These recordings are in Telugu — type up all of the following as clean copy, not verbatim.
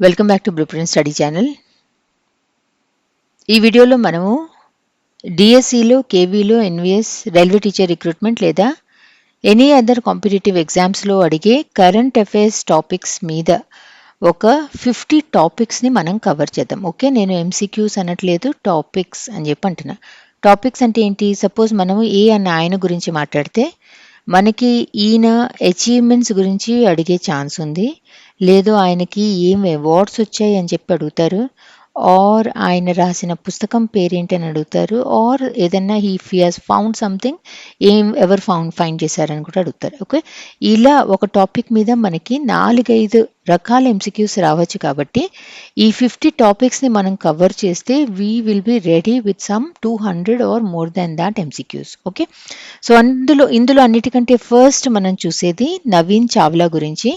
Welcome back to blueprint study channel. ఈ వీడియోలో మనము డిఎస్సిలో, కేవీలో, ఎన్విఎస్, రైల్వే టీచర్ రిక్రూట్మెంట్ లేదా ఎనీ అదర్ కాంపిటేటివ్ ఎగ్జామ్స్లో అడిగే కరెంట్ అఫైర్స్ టాపిక్స్ మీద ఒక 50 టాపిక్స్ని మనం కవర్ చేద్దాం. ఓకే, నేను ఎంసీక్యూస్ అనట్లేదు, టాపిక్స్ అని చెప్పి అంటున్నా. టాపిక్స్ అంటే ఏంటి? సపోజ్ మనము ఏ అన్న ఆయన గురించి మాట్లాడితే మనకి ఈయన అచీవ్మెంట్స్ గురించి అడిగే ఛాన్స్ ఉంది, లేదు ఆయనకి ఏం అవార్డ్స్ వచ్చాయి అని చెప్పి అడుగుతారు, ఆర్ ఆయన రాసిన పుస్తకం పేరేంటి అని అడుగుతారు, ఆర్ ఏదన్నా if he has found something ఎవరు ఫైండ్ చేశారని కూడా అడుగుతారు. ఓకే, ఇలా ఒక టాపిక్ మీద మనకి 4-5 రకాల ఎంసీక్యూస్ రావచ్చు. కాబట్టి ఈ 50 టాపిక్స్ని మనం కవర్ చేస్తే we will be ready with some 200 or more than that MCQs. Okay, so ఇందులో అన్నిటికంటే ఫస్ట్ మనం చూసేది నవీన్ చావ్లా గురించి.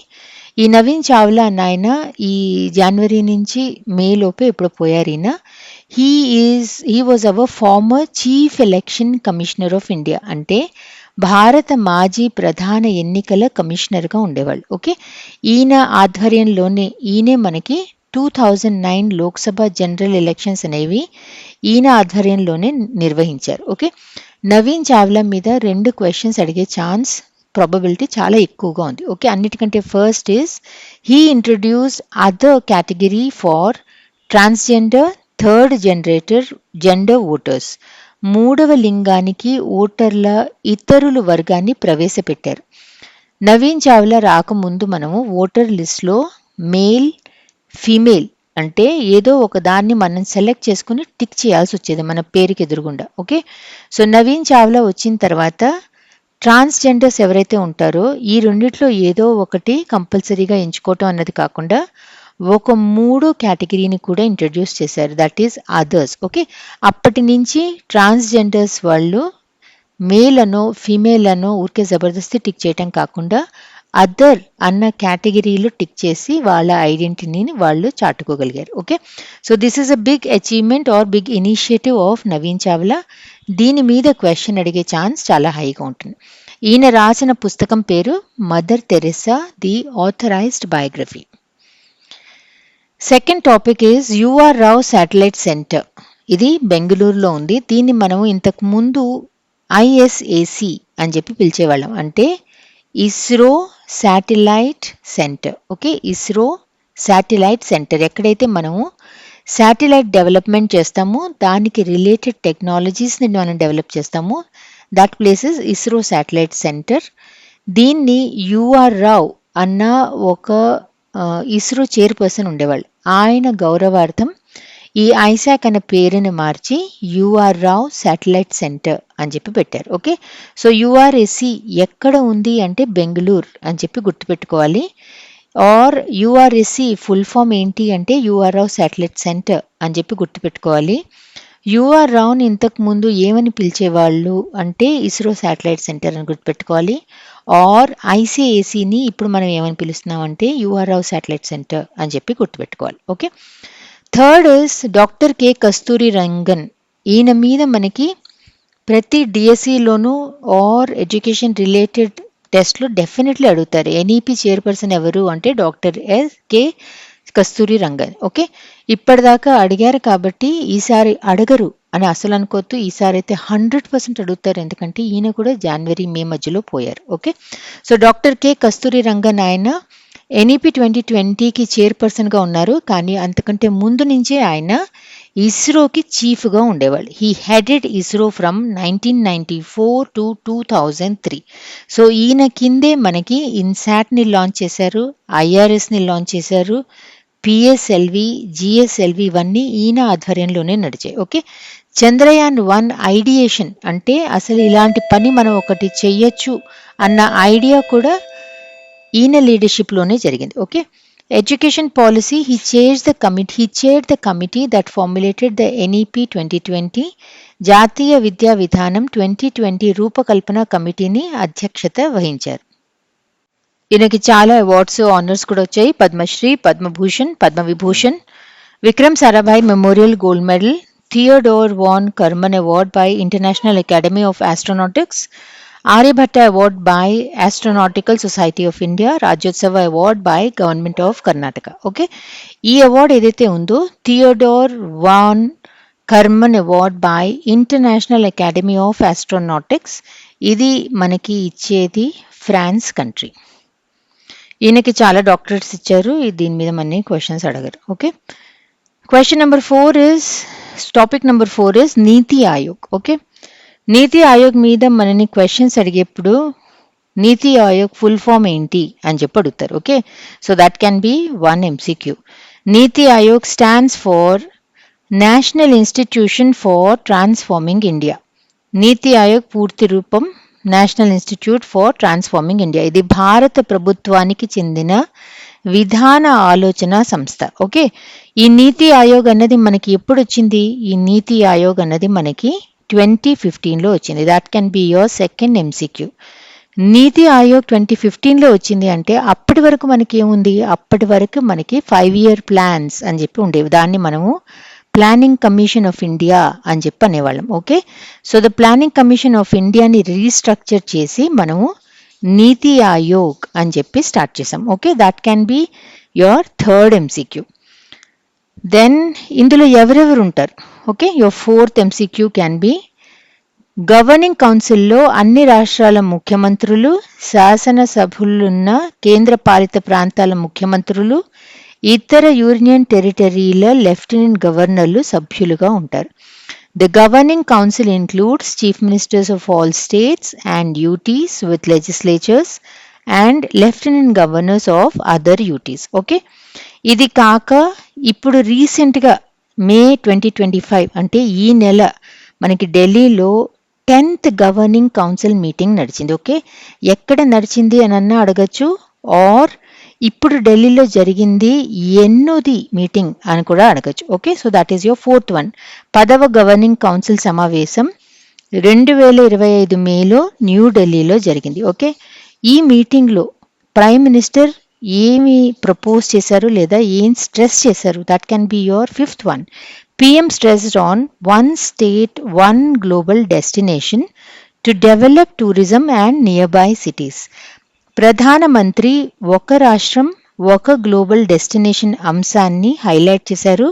ఈ నవీన్ చావ్లా అన్న ఆయన ఈ జనవరి నుంచి మే లోపే ఎప్పుడు పోయారు ఈయన. He was our former chief election commissioner of India, అంటే భారత మాజీ ప్రధాన ఎన్నికల కమిషనర్గా ఉండేవాళ్ళు. ఓకే, ఈయన ఆధ్వర్యంలోనే ఈయనే మనకి 2009 లోక్సభ జనరల్ ఎలక్షన్స్ అనేవి ఈయన ఆధ్వర్యంలోనే నిర్వహించారు. ఓకే, నవీన్ చావ్లా మీద 2 క్వశ్చన్స్ అడిగే ఛాన్స్ ప్రాబబిలిటీ చాలా ఎక్కువగా ఉంది. ఓకే, అన్నిటికంటే first is he introduced other category for transgender third gender voters. 3వ లింగానికి ఓటర్ల ఇతరుల వర్గాన్ని ప్రవేశపెట్టారు. నవీన్ చావ్లా రాకముందు మనము ఓటర్ లిస్ట్లో మేల్, ఫీమేల్ అంటే ఏదో ఒక దాన్ని మనం సెలెక్ట్ చేసుకుని టిక్ చేయాల్సి వచ్చేది మన పేరుకి ఎదురుగుండా. ఓకే, సో నవీన్ చావ్లా వచ్చిన తర్వాత ట్రాన్స్జెండర్స్ ఎవరైతే ఉంటారో ఈ రెండిట్లో ఏదో ఒకటి కంపల్సరీగా ఎంచుకోవటం అన్నది కాకుండా ఒక 3 కేటగిరీని కూడా ఇంట్రడ్యూస్ చేశారు, దట్ ఈస్ అదర్స్. ఓకే, అప్పటి నుంచి ట్రాన్స్జెండర్స్ వాళ్ళు మేల్ అనో ఫీమేల్ అనో ఊరికే జబర్దస్తి టిక్ చేయటం కాకుండా అదర్ అన్న కేటగిరీలో టిక్ చేసి వాళ్ళ ఐడెంటిటీని వాళ్ళు చాటుకోగలిగారు. Okay, so this is a big achievement or big initiative of Naveen Chawla. దీని మీద క్వశ్చన్ అడిగే ఛాన్స్ చాలా హైగా ఉంటుంది. ఈయన రాసిన పుస్తకం పేరు Mother Teresa the authorised biography. Second topic is U R Rao satellite centre. ఇది బెంగళూరులో ఉంది. దీన్ని మనము ఇంతకు ముందు ఐఎస్ఏసి అని చెప్పి పిలిచేవాళ్ళం, అంటే ISRO satellite centre. Okay, ISRO satellite centre ఎక్కడైతే మనము శాటిలైట్ డెవలప్మెంట్ చేస్తామో దానికి రిలేటెడ్ టెక్నాలజీస్ని మనం డెవలప్ చేస్తాము, that place is ISRO satellite centre. దీన్ని యుఆర్ రావ్ అన్న ఒక ఇస్రో చైర్పర్సన్ ఉండేవాళ్ళు, ఆయన గౌరవార్థం ఈ ఐసాక్ అనే పేరుని మార్చి యుఆర్ రావ్ శాటిలైట్ సెంటర్ అని చెప్పి పెట్టారు. ఓకే, సో యుఆర్ఎస్సి ఎక్కడ ఉంది అంటే బెంగళూరు అని చెప్పి గుర్తుపెట్టుకోవాలి. ఆర్ యుఆర్ఎస్సి ఫుల్ ఫామ్ ఏంటి అంటే యుఆర్ రావ్ శాటిలైట్ సెంటర్ అని చెప్పి గుర్తుపెట్టుకోవాలి. యుఆర్ రావ్ని ఇంతకు ముందు ఏమని పిలిచేవాళ్ళు అంటే ఇస్రో శాటిలైట్ సెంటర్ అని గుర్తుపెట్టుకోవాలి. ఆర్ ఐసిఏసిని ఇప్పుడు మనం ఏమని పిలుస్తున్నాం అంటే యుఆర్ రావ్ శాటిలైట్ సెంటర్ అని చెప్పి గుర్తుపెట్టుకోవాలి. Okay, third is doctor K Kasturi Rangan. ఈయన మీద మనకి ప్రతి డిఎస్సిలోనూ ఆర్ ఎడ్యుకేషన్ రిలేటెడ్ టెస్ట్లో డెఫినెట్లీ అడుగుతారు. ఎన్ఈపి చైర్పర్సన్ ఎవరు అంటే doctor K Kasturi Rangan. Okay, ఇప్పటిదాకా అడిగారు కాబట్టి ఈసారి అడగరు అని అసలు అనుకోవద్దు, ఈసారి అయితే 100% అడుగుతారు, ఎందుకంటే ఈయన కూడా జనవరి మే మధ్యలో పోయారు. Okay, so doctor K Kasturi Rangan ఆయన ఎన్ఈపి 2020కి చైర్పర్సన్గా ఉన్నారు, కానీ అంతకంటే ముందు నుంచే ఆయన ఇస్రోకి చీఫ్గా ఉండేవాళ్ళు. He headed ISRO from 1994 to 2003. So ఈయన కిందే మనకి ఇన్సాట్ని లాంచ్ చేశారు, ఐఆర్ఎస్ని లాంచ్ చేశారు, పిఎస్ఎల్వి, జిఎస్ఎల్వి ఇవన్నీ ఈయన ఆధ్వర్యంలోనే నడిచాయి. ఓకే, చంద్రయాన్ 1 ఐడియేషన్ అంటే అసలు ఇలాంటి పని మనం ఒకటి చెయ్యొచ్చు అన్న ఐడియా కూడా ఈయన లీడర్షిప్లోనే జరిగింది. Okay, education policy he chaired the committee that formulated the NEP 2020 జాతీయ విద్యా విధానం 2020 రూపకల్పన కమిటీని అధ్యక్షత వహించారు. ఈయనకి చాలా అవార్డ్స్, ఆనర్స్ కూడా వచ్చాయి. Padma Shri, Padma Bhushan, Padma Vibhushan, Vikram Sarabhai memorial gold medal, Theodore von Karman award by international academy of astronautics, Aryabhatta Award by Astronautical Society of India, Rajyotsava Award by Government of Karnataka. Okay, ఈ అవార్డ్ ఏదైతే ఉందో Theodore von Karman award by international academy of astronautics. ఇది మనకి ఇచ్చేది ఫ్రాన్స్ కంట్రీ. ఈయనకి చాలా డాక్టరేట్స్ ఇచ్చారు. దీని మీద మన క్వశ్చన్స్ అడగరు. Okay, question number 4 is topic number 4 is NITI Aayog. Okay, నీతి ఆయోగ్ మీద మనని క్వశ్చన్స్ అడిగేప్పుడు నీతి ఆయోగ్ ఫుల్ ఫామ్ ఏంటి అని చెప్పి అడుగుతారు. Okay, so that can be 1 MCQ. NITI Aayog stands for national institution for transforming India. నీతి ఆయోగ్ పూర్తి రూపం national institute for transforming India. ఇది భారత ప్రభుత్వానికి చెందిన విధాన ఆలోచన సంస్థ. ఓకే, ఈ నీతి ఆయోగ్ అన్నది మనకి ఎప్పుడు వచ్చింది? ఈ నీతి ఆయోగ్ అన్నది మనకి 2015లో వచ్చింది. That can be your second MCQ. నీతి ఆయోగ్ 2015లో వచ్చింది అంటే అప్పటి వరకు మనకి ఏముంది? అప్పటి వరకు మనకి 5-year ప్లాన్స్ అని చెప్పి ఉండేవి. దాన్ని మనము ప్లానింగ్ కమిషన్ ఆఫ్ ఇండియా అని చెప్పి అనేవాళ్ళం. Okay, so the planning commission of ఇండియాని రీస్ట్రక్చర్ చేసి మనము నీతి ఆయోగ్ అని చెప్పి స్టార్ట్ చేసాం. Okay, that can be your third MCQ. Then ఇందులో ఎవరెవరు ఉంటారు? Okay, your fourth MCQ can be governing కౌన్సిల్లో అన్ని రాష్ట్రాల ముఖ్యమంత్రులు, శాసనసభలున్న కేంద్ర పాలిత ప్రాంతాల ముఖ్యమంత్రులు, ఇతర యూనియన్ టెరిటరీల లెఫ్టినెంట్ గవర్నర్లు సభ్యులుగా ఉంటారు. The governing council includes chief ministers of all states and UTs with legislatures and lieutenant governors of other UTs. Okay, ఇది కాక ఇప్పుడు రీసెంట్గా మే 2025 అంటే ఈ నెల మనకి ఢిల్లీలో 10th గవర్నింగ్ కౌన్సిల్ మీటింగ్ నడిచింది. ఓకే, ఎక్కడ నడిచింది అని అన్నా అడగచ్చు, ఆర్ ఇప్పుడు ఢిల్లీలో జరిగింది ఎన్నోది మీటింగ్ అని కూడా అడగచ్చు. Okay, so that is your fourth one. 10వ గవర్నింగ్ కౌన్సిల్ సమావేశం 2025 మేలో న్యూఢిల్లీలో జరిగింది. ఓకే, ఈ మీటింగ్లో ప్రైమ్ మినిస్టర్ ఏమి ప్రపోజ్ చేశారు లేదా ఏం స్ట్రెస్ చేశారు? That can be your fifth one. PM stressed on one state, one global destination to develop tourism and nearby cities. ప్రధానమంత్రి ఒక రాష్ట్రం ఒక గ్లోబల్ డెస్టినేషన్ అంశాన్ని హైలైట్ చేశారు.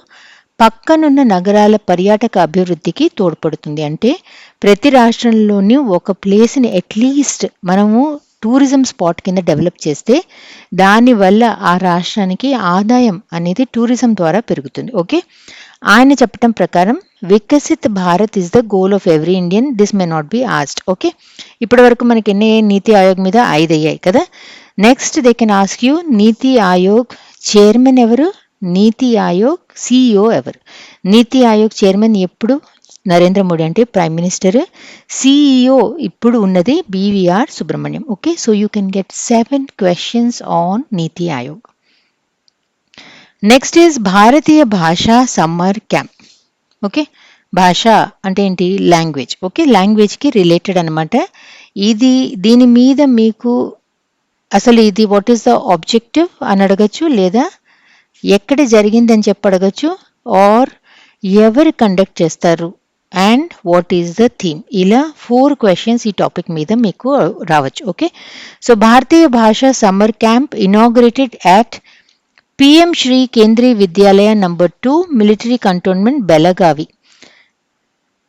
పక్కనున్న నగరాల పర్యాటక అభివృద్ధికి తోడ్పడుతుంది. అంటే ప్రతి రాష్ట్రంలోని ఒక ప్లేస్ని అట్లీస్ట్ మనము టూరిజం స్పాట్ కింద డెవలప్ చేస్తే దానివల్ల ఆ రాష్ట్రానికి ఆదాయం అనేది టూరిజం ద్వారా పెరుగుతుంది. ఓకే, ఆయన చెప్పటం ప్రకారం Viksit Bharat is the goal of every Indian. This may not be asked. Okay, ఇప్పటి వరకు మనకి ఎన్ని నీతి ఆయోగ్ మీద 5 అయ్యాయి కదా. Next they can ask you NITI Aayog chairman ఎవరు, నీతి ఆయోగ్ CEO ఎవరు? నీతి ఆయోగ్ చైర్మన్ ఎప్పుడు నరేంద్ర మోడీ అంటే ప్రైమ్ మినిస్టర్. CEO ఇప్పుడు ఉన్నది BVR Subrahmanyam. Okay, so you can get 7 questions on NITI Aayog. Next is Bharatiya Bhasha summer camp. Okay, భాష అంటే ఏంటి? లాంగ్వేజ్. ఓకే, లాంగ్వేజ్కి రిలేటెడ్ అనమాట. దీని మీద మీకు అసలు ఇది వాట్ ఈస్ ద ఆబ్జెక్టివ్ అని అడగచ్చు, లేదా ఎక్కడ జరిగిందని చెప్పి అడగచ్చు, ఆర్ ఎవరు కండక్ట్ చేస్తారు and what is the theme. ఇలా 4 questions ఈ టాపిక్ మీద మీకు రావచ్చు. Okay, so Bharatiya Bhasha summer camp inaugurated at PM Shri Kendriya Vidyalaya number 2 military cantonment Belagavi.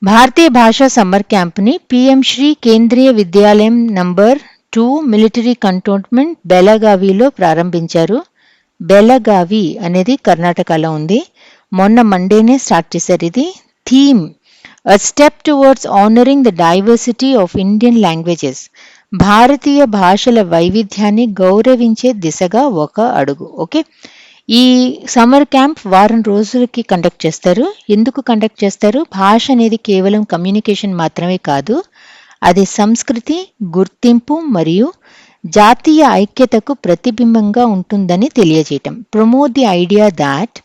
Bharatiya Bhasha summer క్యాంప్ని PM Shri కేంద్రీయ విద్యాలయం నంబర్ 2 మిలిటరీ కంటోన్మెంట్ బెలగావిలో ప్రారంభించారు. బెలగావి అనేది కర్ణాటకలో ఉంది. మొన్న మండేనే స్టార్ట్ చేశారు. ఇది theme A step towards honoring the diversity of Indian languages. భారతీయ భాషల వైవిధ్యాన్ని గౌరవించే దిశగా ఒక అడుగు. ఓకే, ఈ సమ్మర్ క్యాంప్ వారం రోజులకి కండక్ట్ చేస్తారు. ఎందుకు కండక్ట్ చేస్తారు? భాష అనేది కేవలం కమ్యూనికేషన్ మాత్రమే కాదు, అది సంస్కృతి, గుర్తింపు మరియు జాతీయ ఐక్యతకు ప్రతిబింబంగా ఉంటుందని తెలియజేయటం. Promote the idea that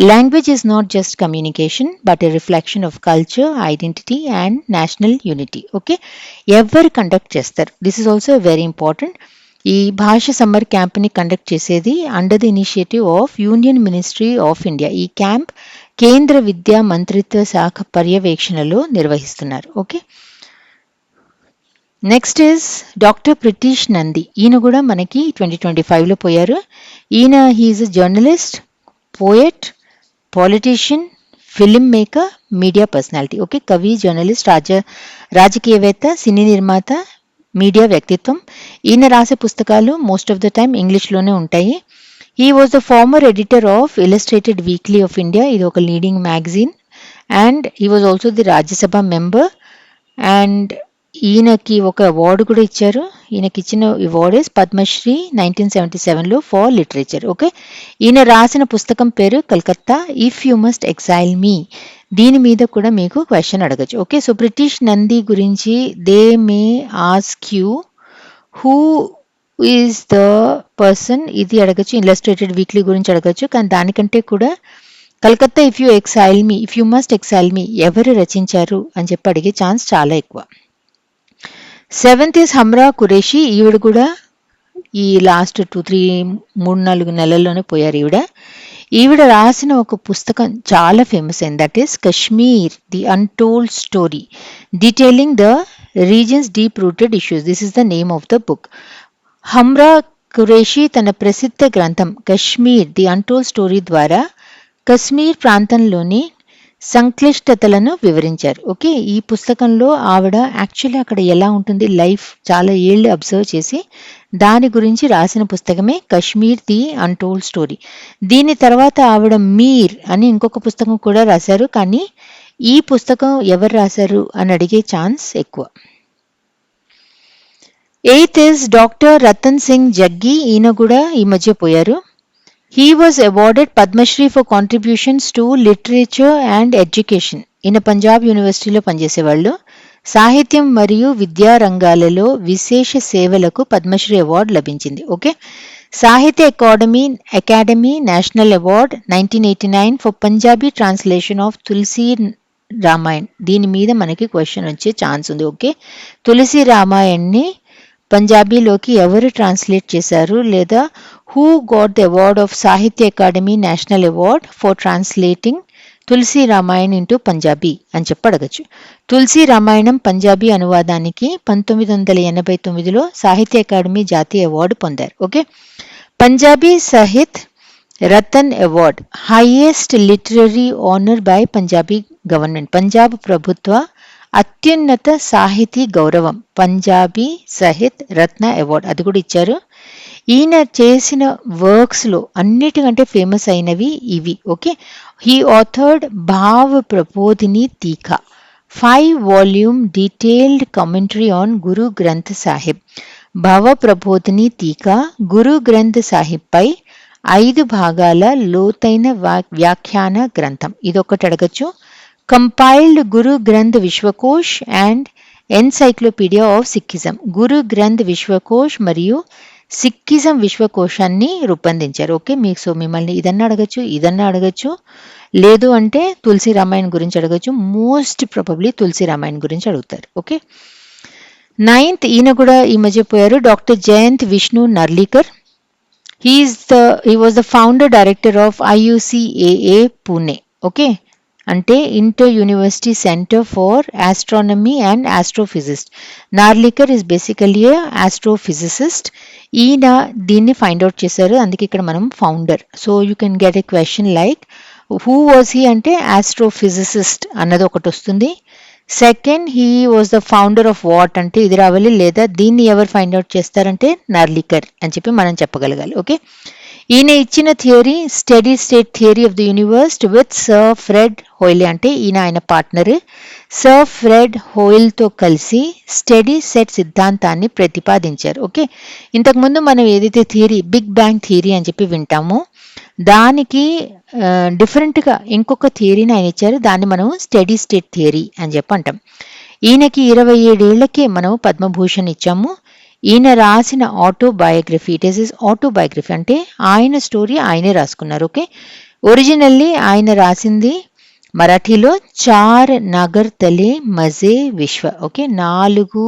language is not just communication but a reflection of culture, identity and national unity. Okay, ఎవరు కండక్ట్ చేస్తారు? This is also very important. ఈ భాష సమ్మర్ క్యాంప్ని కండక్ట్ చేసేది under the initiative of union ministry of India. ఈ క్యాంప్ కేంద్ర విద్యా మంత్రిత్వ శాఖ పర్యవేక్షణలో నిర్వహిస్తున్నారు. Okay, next is doctor Pritish Nandy. ఈయన కూడా మనకి 2025లో పోయారు. ఈయన he is a journalist, poet, politician, film maker, media personality. Okay, కవి, జర్నలిస్ట్, రాజకీయవేత్త, సినీ నిర్మాత, మీడియా వ్యక్తిత్వం. ఈయన రాసే పుస్తకాలు మోస్ట్ ఆఫ్ ద టైమ్ ఇంగ్లీష్లోనే ఉంటాయి. He was the former editor of illustrated weekly of India, ఇది ఒక leading magazine. And he was also the Rajya Sabha member. And ఈయనకి ఒక అవార్డు కూడా ఇచ్చారు. ఈయనకి ఇచ్చిన అవార్డు ఇస్ పద్మశ్రీ 1977లో ఫర్ లిటరేచర్. ఓకే, ఈయన రాసిన పుస్తకం పేరు Calcutta if you must exile me. దీని మీద కూడా మీకు క్వశ్చన్ అడగచ్చు. ఓకే, సో బ్రిటిష్ నంది గురించి they may ask you who is the person, ఇది అడగచ్చు. ఇలస్ట్రేటెడ్ వీక్లీ గురించి అడగచ్చు. కానీ దానికంటే కూడా Calcutta if you must exile me ఎవరు రచించారు అని చెప్పి అడిగే ఛాన్స్ చాలా ఎక్కువ. 7th is హమ్రా Qureshi. ఈవిడ కూడా ఈ లాస్ట్ 3-4 నెలల్లోనే పోయారు ఈవిడ. ఈవిడ రాసిన ఒక పుస్తకం చాలా ఫేమస్ అయింది, that is Kashmir the untold story detailing the reasons deep rooted issues. This is the name of the book. Humra Quraishi తన ప్రసిద్ధ గ్రంథం కశ్మీర్ ది అన్టోల్డ్ స్టోరీ ద్వారా కశ్మీర్ ప్రాంతంలోని సంక్లిష్టతలను వివరించారు. ఓకే, ఈ పుస్తకంలో ఆవిడ యాక్చువల్లీ అక్కడ ఎలా ఉంటుంది లైఫ్ చాలా ఏళ్ళు అబ్జర్వ్ చేసి దాని గురించి రాసిన పుస్తకమే కశ్మీర్ ది అన్టోల్డ్ స్టోరీ. దీని తర్వాత ఆవిడ మీర్ అని ఇంకొక పుస్తకం కూడా రాశారు. కానీ ఈ పుస్తకం ఎవరు రాశారు అని అడిగే ఛాన్స్ ఎక్కువ. 8th is doctor Ratan Singh Jaggi. ఈయన కూడా ఈ మధ్య పోయారు. He was awarded Padma Shri for contributions to literature and education. ఈయన పంజాబ్ యూనివర్సిటీలో పనిచేసేవాళ్ళు. సాహిత్యం మరియు విద్యా రంగాలలో విశేష సేవలకు పద్మశ్రీ అవార్డు లభించింది. Okay, Sahitya Akademi national award 1989 for Punjabi translation of Tulsi Ramayan. దీని మీద మనకి క్వశ్చన్ వచ్చే ఛాన్స్ ఉంది. ఓకే, తులసి రామాయణ్ని పంజాబీలోకి ఎవరు ట్రాన్స్లేట్ చేశారు, లేదా who got the award of Sahitya Akademi national award for translating Tulsi Ramayan into Punjabi అని చెప్పి అడగచ్చు. తులసి రామాయణం పంజాబీ అనువాదానికి 1989లో సాహిత్య అకాడమీ జాతీయ అవార్డు పొందారు. Okay, Punjabi Sahit Ratan award highest literary honour by Punjabi government. Punjab ప్రభుత్వ అత్యున్నత సాహితీ గౌరవం పంజాబీ సాహిత్ రత్న అవార్డ్, అది కూడా ఇచ్చారు. ఈయన చేసిన వర్క్స్లో అన్నిటికంటే ఫేమస్ అయినవి ఇవి. ఓకే, హీ ఆథర్డ్ భావ ప్రబోధిని టీకా 5 volume డీటెయిల్డ్ కమెంటరీ ఆన్ గురు గ్రంథ్ సాహిబ్. భావ ప్రబోధిని టీకా గురు గ్రంథ్ సాహిబ్ పై 5 భాగాల లోతైన వ్యాఖ్యాన గ్రంథం. ఇదొకటి అడగచ్చు. Compiled Guru Granth Vishwakosh and encyclopedia of Sikhism. Guru Granth Vishwakosh మరియు సిక్కిజం విశ్వకోశాన్ని రూపొందించారు. ఓకే, మీకు మిమ్మల్ని ఇదన్నా అడగచ్చు, లేదు అంటే తులసి రామాయణ్ గురించి అడగచ్చు. మోస్ట్ ప్రాబబ్లీ తులసి రామాయణ్ గురించి అడుగుతారు. ఓకే, 9th ఈయన కూడా ఈ మధ్య పోయారు, doctor Jayant Vishnu Narlikar. He was the founder director of IUCAA Pune. Okay, అంటే inter university centre for astronomy and astrophysics. Narlikar is basically astrophysicist. ఈయన దీన్ని ఫైండ్ అవుట్ చేశారు, అందుకే ఇక్కడ మనం founder. So you can get a question like who was he అంటే ఆస్ట్రోఫిజిసిస్ట్ అన్నది ఒకటి వస్తుంది. Second, he was the founder of what అంటే ఇది రావాలి, లేదా దీన్ని ఎవరు ఫైండ్ అవుట్ చేస్తారంటే నార్లికర్ అని చెప్పి మనం చెప్పగలగాలి. ఓకే, ఈయన ఇచ్చిన theory steady state theory of the universe with sir Fred Hoyle, అంటే ఈయన ఆయన పార్ట్నర్ సర్ ఫ్రెడ్ హోయిల్తో కలిసి స్టడీ సెట్ సిద్ధాంతాన్ని ప్రతిపాదించారు. ఓకే, ఇంతకుముందు మనం ఏదైతే థియరీ బిగ్ బ్యాంగ్ థియరీ అని చెప్పి వింటామో దానికి డిఫరెంట్గా ఇంకొక థియరీని ఆయన ఇచ్చారు, దాన్ని మనం స్టడీ స్టేట్ థియరీ అని చెప్పి అంటాం. ఈయనకి 27 ఏళ్లకే మనం పద్మభూషణ్ ఇచ్చాము. ఈయన రాసిన ఆటోబయోగ్రఫీ, ఇట్ ఈస్ ఆటోబయోగ్రఫీ అంటే ఆయన స్టోరీ ఆయనే రాసుకున్నారు. ఓకే, ఒరిజినల్లీ ఆయన రాసింది మరాఠీలో 4 నగర్ తలే మజే విశ్వ. ఓకే, 4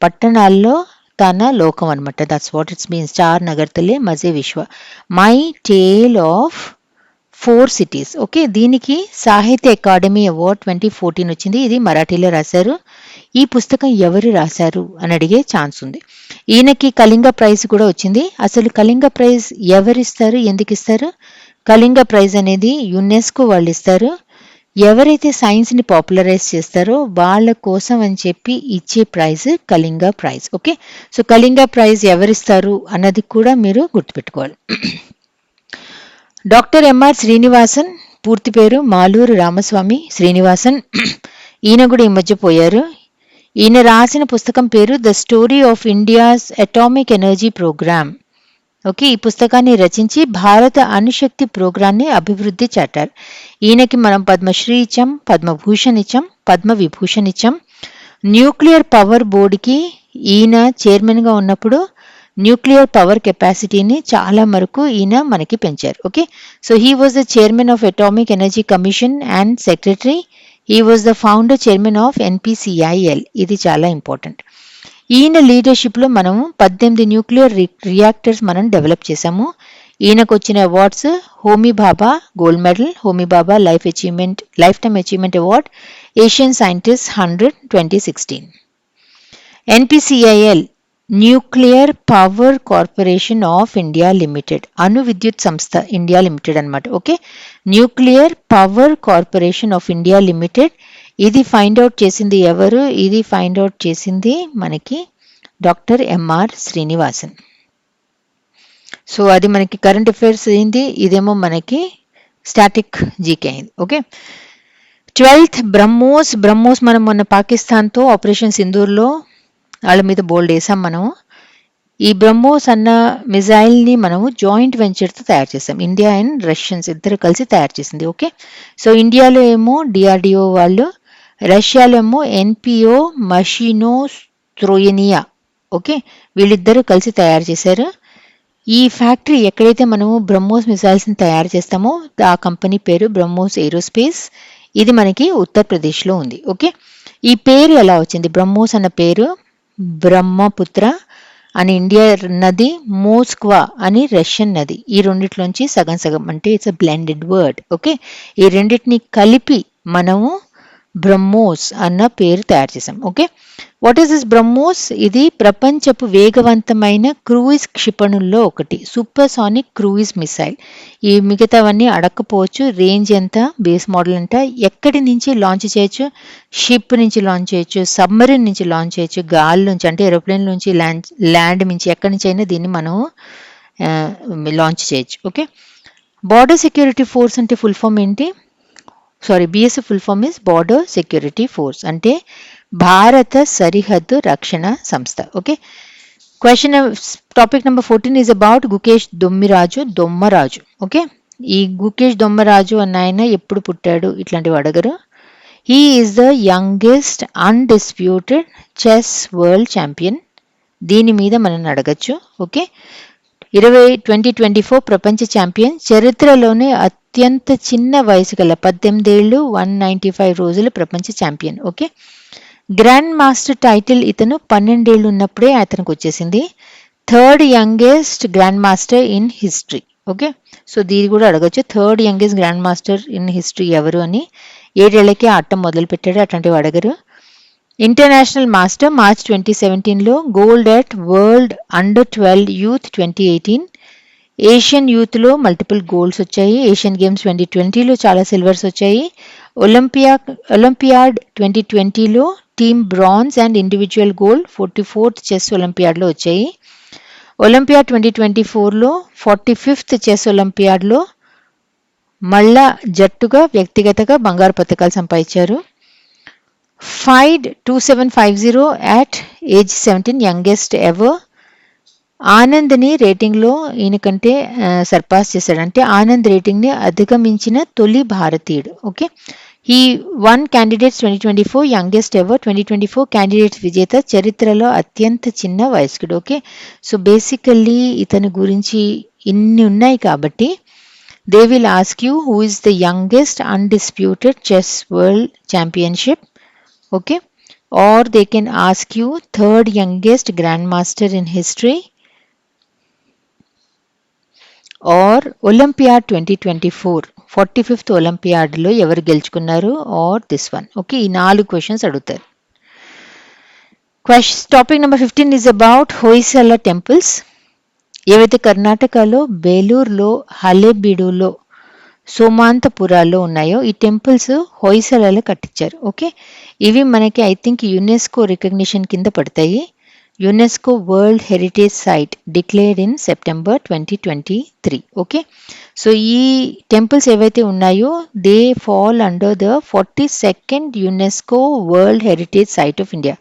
పట్టణాల్లో తన లోకం అనమాట. That's what it's means, 4 Nagar Tale Maze Vishwa. My tale of 4 cities. Okay, దీనికి సాహిత్య అకాడమీ అవార్డ్ 2014 వచ్చింది. ఇది మరాఠీలో రాశారు. ఈ పుస్తకం ఎవరు రాశారు అని అడిగే ఛాన్స్ ఉంది. ఈయనకి కళింగ ప్రైజ్ కూడా వచ్చింది. అసలు కళింగ ప్రైజ్ ఎవరిస్తారు, ఎందుకు ఇస్తారు? కళింగ ప్రైజ్ అనేది యునెస్కో వాళ్ళు ఇస్తారు. ఎవరైతే సైన్స్ని పాపులరైజ్ చేస్తారో వాళ్ళ కోసం అని చెప్పి ఇచ్చే prize Kalinga prize. Okay, so Kalinga prize ఎవరిస్తారు అన్నది కూడా మీరు గుర్తుపెట్టుకోవాలి. డాక్టర్ ఎంఆర్ శ్రీనివాసన్, పూర్తి పేరు మాలూరు రామస్వామి శ్రీనివాసన్. ఈయన కూడా ఈ మధ్య పోయారు. ఈయన రాసిన పుస్తకం పేరు the story of India's atomic energy programme. Okay, ఈ పుస్తకాన్ని రచించి భారత అణుశక్తి ప్రోగ్రాన్ని అభివృద్ధి చాటారు. ఈయనకి మనం పద్మశ్రీ ఇచ్చాం, పద్మభూషణ్ ఇచ్చాం, పద్మవిభూషణ్ ఇచ్చాం. న్యూక్లియర్ పవర్ బోర్డుకి ఈయన చైర్మన్గా ఉన్నప్పుడు న్యూక్లియర్ పవర్ కెపాసిటీని చాలా వరకు ఈయన మనకి పెంచారు. Okay, so he was the chairman of atomic energy commission and secretary. He was the founder chairman of NPCIL. ఇది చాలా ఇంపార్టెంట్. ఈయన లీడర్షిప్లో మనం 18 న్యూక్లియర్ రియాక్టర్స్ మనం డెవలప్ చేశాము. ఈయనకు వచ్చిన awards Homi Bhabha gold medal, Homi Bhabha lifetime achievement award, Asian scientist 100 2016. NPCIL nuclear power corporation of India limited, అణు విద్యుత్ సంస్థ ఇండియా లిమిటెడ్ అనమాట. Okay, nuclear power corporation of India limited. ఇది ఫైండ్ అవుట్ చేసింది ఎవరు? ఇది ఫైండ్ అవుట్ చేసింది మనకి డాక్టర్ ఎంఆర్ శ్రీనివాసన్. సో అది మనకి కరెంట్ అఫైర్స్ అయింది, ఇదేమో మనకి స్టాటిక్ జీకే అయింది. ఓకే, 12th బ్రహ్మోస్ మనం మొన్న పాకిస్తాన్తో ఆపరేషన్ సింధూర్లో వాళ్ళ మీద బోల్డ్ వేసాం మనం. ఈ బ్రహ్మోస్ అన్న మిజైల్ని మనము జాయింట్ వెంచర్తో తయారు చేసాం. ఇండియా అండ్ రష్యన్స్ ఇద్దరు కలిసి తయారు చేసింది. ఓకే, సో ఇండియాలో ఏమో డిఆర్డిఓ వాళ్ళు, రష్యాలో ఏమో ఎన్పిఓ మషినో స్ట్రోయనియా. ఓకే, వీళ్ళిద్దరూ కలిసి తయారు చేశారు. ఈ ఫ్యాక్టరీ ఎక్కడైతే మనము బ్రహ్మోస్ మిసైల్స్ని తయారు చేస్తామో ఆ కంపెనీ పేరు బ్రహ్మోస్ ఏరోస్పేస్. ఇది మనకి ఉత్తరప్రదేశ్లో ఉంది. ఓకే, ఈ పేరు ఎలా వచ్చింది? బ్రహ్మోస్ అన్న పేరు బ్రహ్మపుత్ర అని ఇండియా నది, మోస్క్వా అని రష్యన్ నది, ఈ రెండిట్లోంచి సగం సగం అంటే it's a blended word. Okay, ఈ రెండింటిని కలిపి మనము బ్రహ్మోస్ అన్న పేరు తయారు చేసాం. Okay, what is this BrahMos? ఇది ప్రపంచపు వేగవంతమైన క్రూయిజ్ క్షిపణుల్లో ఒకటి, సూపర్సానిక్ క్రూయిజ్ మిసైల్. ఈ మిగతావన్నీ అడక్కపోవచ్చు. రేంజ్ ఎంత, బేస్ మోడల్ ఎంత, ఎక్కడి నుంచి లాంచ్ చేయొచ్చు? షిప్ నుంచి లాంచ్ చేయొచ్చు, సబ్మరీన్ నుంచి లాంచ్ చేయొచ్చు, గాలి నుంచి అంటే ఏరోప్లేన్ నుంచి, ల్యాండ్ నుంచి, ఎక్కడి నుంచి అయినా దీన్ని మనం లాంచ్ చేయొచ్చు. ఓకే, బార్డర్ సెక్యూరిటీ ఫోర్స్ అంటే ఫుల్ ఫామ్ ఏంటి? BSF full form is border security force, అంటే భారత సరిహద్దు రక్షణ సంస్థ. Okay, question topic number 14 is about Gukesh Dommaraju. Okay, ఈ గుకేష్ దొమ్మరాజు అన్న ఆయన ఎప్పుడు పుట్టాడు ఇట్లాంటివి అడగరు. He is the youngest undisputed chess world champion. దీని మీద మనం అడగచ్చు. ఓకే, 2024 ప్రపంచ ఛాంపియన్, చరిత్రలోనే అత్యంత చిన్న వయసు గల 18 ఏళ్ళు 195 రోజుల ప్రపంచ champion. Okay, grand master title ఇతను 12 ఏళ్ళు ఉన్నప్పుడే అతనికి వచ్చేసింది. Third youngest grand master in history. Okay, so దీని కూడా అడగచ్చు. Third youngest grand master in history ఎవరు అని. 7 ఏళ్లకే ఆటం మొదలు పెట్టాడు, అట్లాంటివి అడగరు. ఇంటర్నేషనల్ మాస్టర్ మార్చ్ 2017లో, gold at world under 12 youth 2018. Asian యూత్లో మల్టిపుల్ గోల్డ్స్ వచ్చాయి. ఏషియన్ గేమ్స్ 2020లో చాలా సిల్వర్స్ వచ్చాయి. ఒలింపియాడ్ 2020లో team bronze and individual gold 44th chess ఒలింపియాడ్లో వచ్చాయి. ఒలింపియాడ్ 2024లో 45th చెస్ ఒలింపియాడ్లో మళ్ళా జట్టుగా వ్యక్తిగతగా బంగారు పతకాలు సంపాదించారు. FIDE 2750 at age 17, youngest ever. ఆనంద్ని రేటింగ్లో ఈయనకంటే సర్పాస్ చేశాడు, అంటే ఆనంద్ రేటింగ్ని అధిగమించిన తొలి భారతీయుడు. ఓకే, ఈ 1 క్యాండిడేట్స్ 2024 యంగెస్ట్ ఎవర్, 2024 క్యాండిడేట్స్ విజేత, చరిత్రలో అత్యంత చిన్న వయస్కుడు. ఓకే, సో బేసికల్లీ ఇతని గురించి ఇన్ని ఉన్నాయి కాబట్టి they will ask you who is the youngest undisputed chess world championship. Okay, or they can ask you third youngest grandmaster in history, or Olympiad 2024 45th ఒలింపియాడ్లో ఎవరు గెలుచుకున్నారు ఆర్ దిస్ వన్. ఓకే, ఈ 4 క్వశ్చన్స్ అడుగుతారు. Topic number 15 is about Hoysala temples. ఏవైతే కర్ణాటకలో బేలూరులో, హలెబీడులో, సోమాంతపురాలో ఉన్నాయో ఈ టెంపుల్స్ హొయసలలో కట్టించారు. ఓకే, ఇవి మనకి ఐ థింక్ యునెస్కో రికగ్నిషన్ కింద పడతాయి. UNESCO world heritage site declared in September 2023. Okay, so ఈ టెంపుల్స్ ఏవైతే ఉన్నాయో they fall under the 42nd UNESCO world heritage site of India.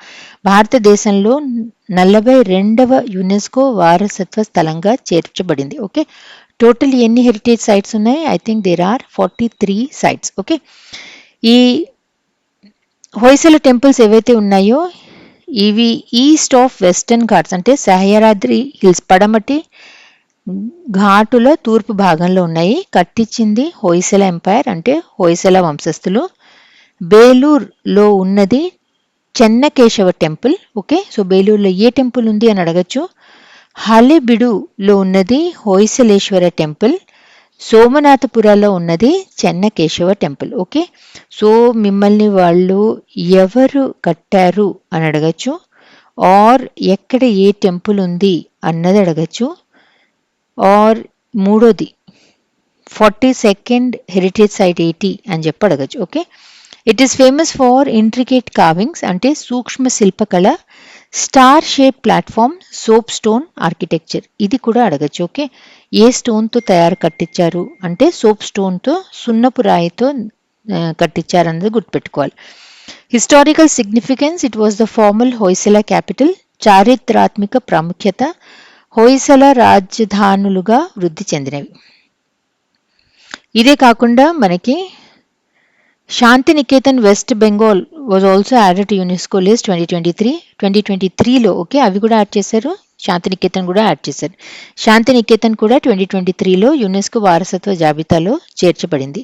భారతదేశంలో 42వ యునెస్కో వారసత్వ స్థలంగా చేర్చబడింది. ఓకే, టోటల్ ఎన్ని హెరిటేజ్ సైట్స్ ఉన్నాయి? I think there are 43 sites. Okay, ఈ హొయసల టెంపుల్స్ ఏవైతే ఉన్నాయో ఇవి ఈస్ట్ ఆఫ్ వెస్టర్న్ ఘాట్స్ అంటే సహ్యాద్రి హిల్స్ పడమటి ఘాటుల తూర్పు భాగంలో ఉన్నాయి. కట్టించింది హొయసల ఎంపైర్ అంటే హొయసల వంశస్థులు. బేలూరులో ఉన్నది చెన్నకేశవ టెంపుల్. ఓకే, సో బేలూరులో ఏ టెంపుల్ ఉంది అని అడగచ్చు. హలెబిడులో ఉన్నది హొయసలేశ్వర టెంపుల్. సోమనాథపురాలో ఉన్నది చెన్నకేశవ టెంపుల్. ఓకే, సో మిమ్మల్ని వాళ్ళు ఎవరు కట్టారు అని అడగచ్చు, ఆర్ ఎక్కడ ఏ టెంపుల్ ఉంది అన్నది అడగచ్చు, ఆర్ మూడోది 42nd హెరిటేజ్ సైట్ ఏంటి అని చెప్పి అడగచ్చు. Okay, it is famous for intricate carvings అంటే సూక్ష్మ శిల్పకళ, star shape platform, soapstone architecture ఇది కూడా అడగచ్చు. ఓకే, ఏ స్టోన్తో తయారు కట్టించారు అంటే సోప్ స్టోన్తో, సున్నపు రాయితో కట్టించారన్నది గుర్తుపెట్టుకోవాలి. Historical significance, it was the formal Hoysala capital. చారిత్రాత్మక ప్రాముఖ్యత, హొయసల రాజధానులుగా వృద్ధి చెందినవి. ఇదే కాకుండా మనకి Shantiniketan West Bengal was also added to UNESCO list 2023లో. ఓకే, అవి కూడా యాడ్ చేశారు, శాంతినికేతన్ కూడా యాడ్ చేశారు. శాంతినికేతన్ కూడా 2023లో యునెస్కో వారసత్వ జాబితాలో చేర్చబడింది.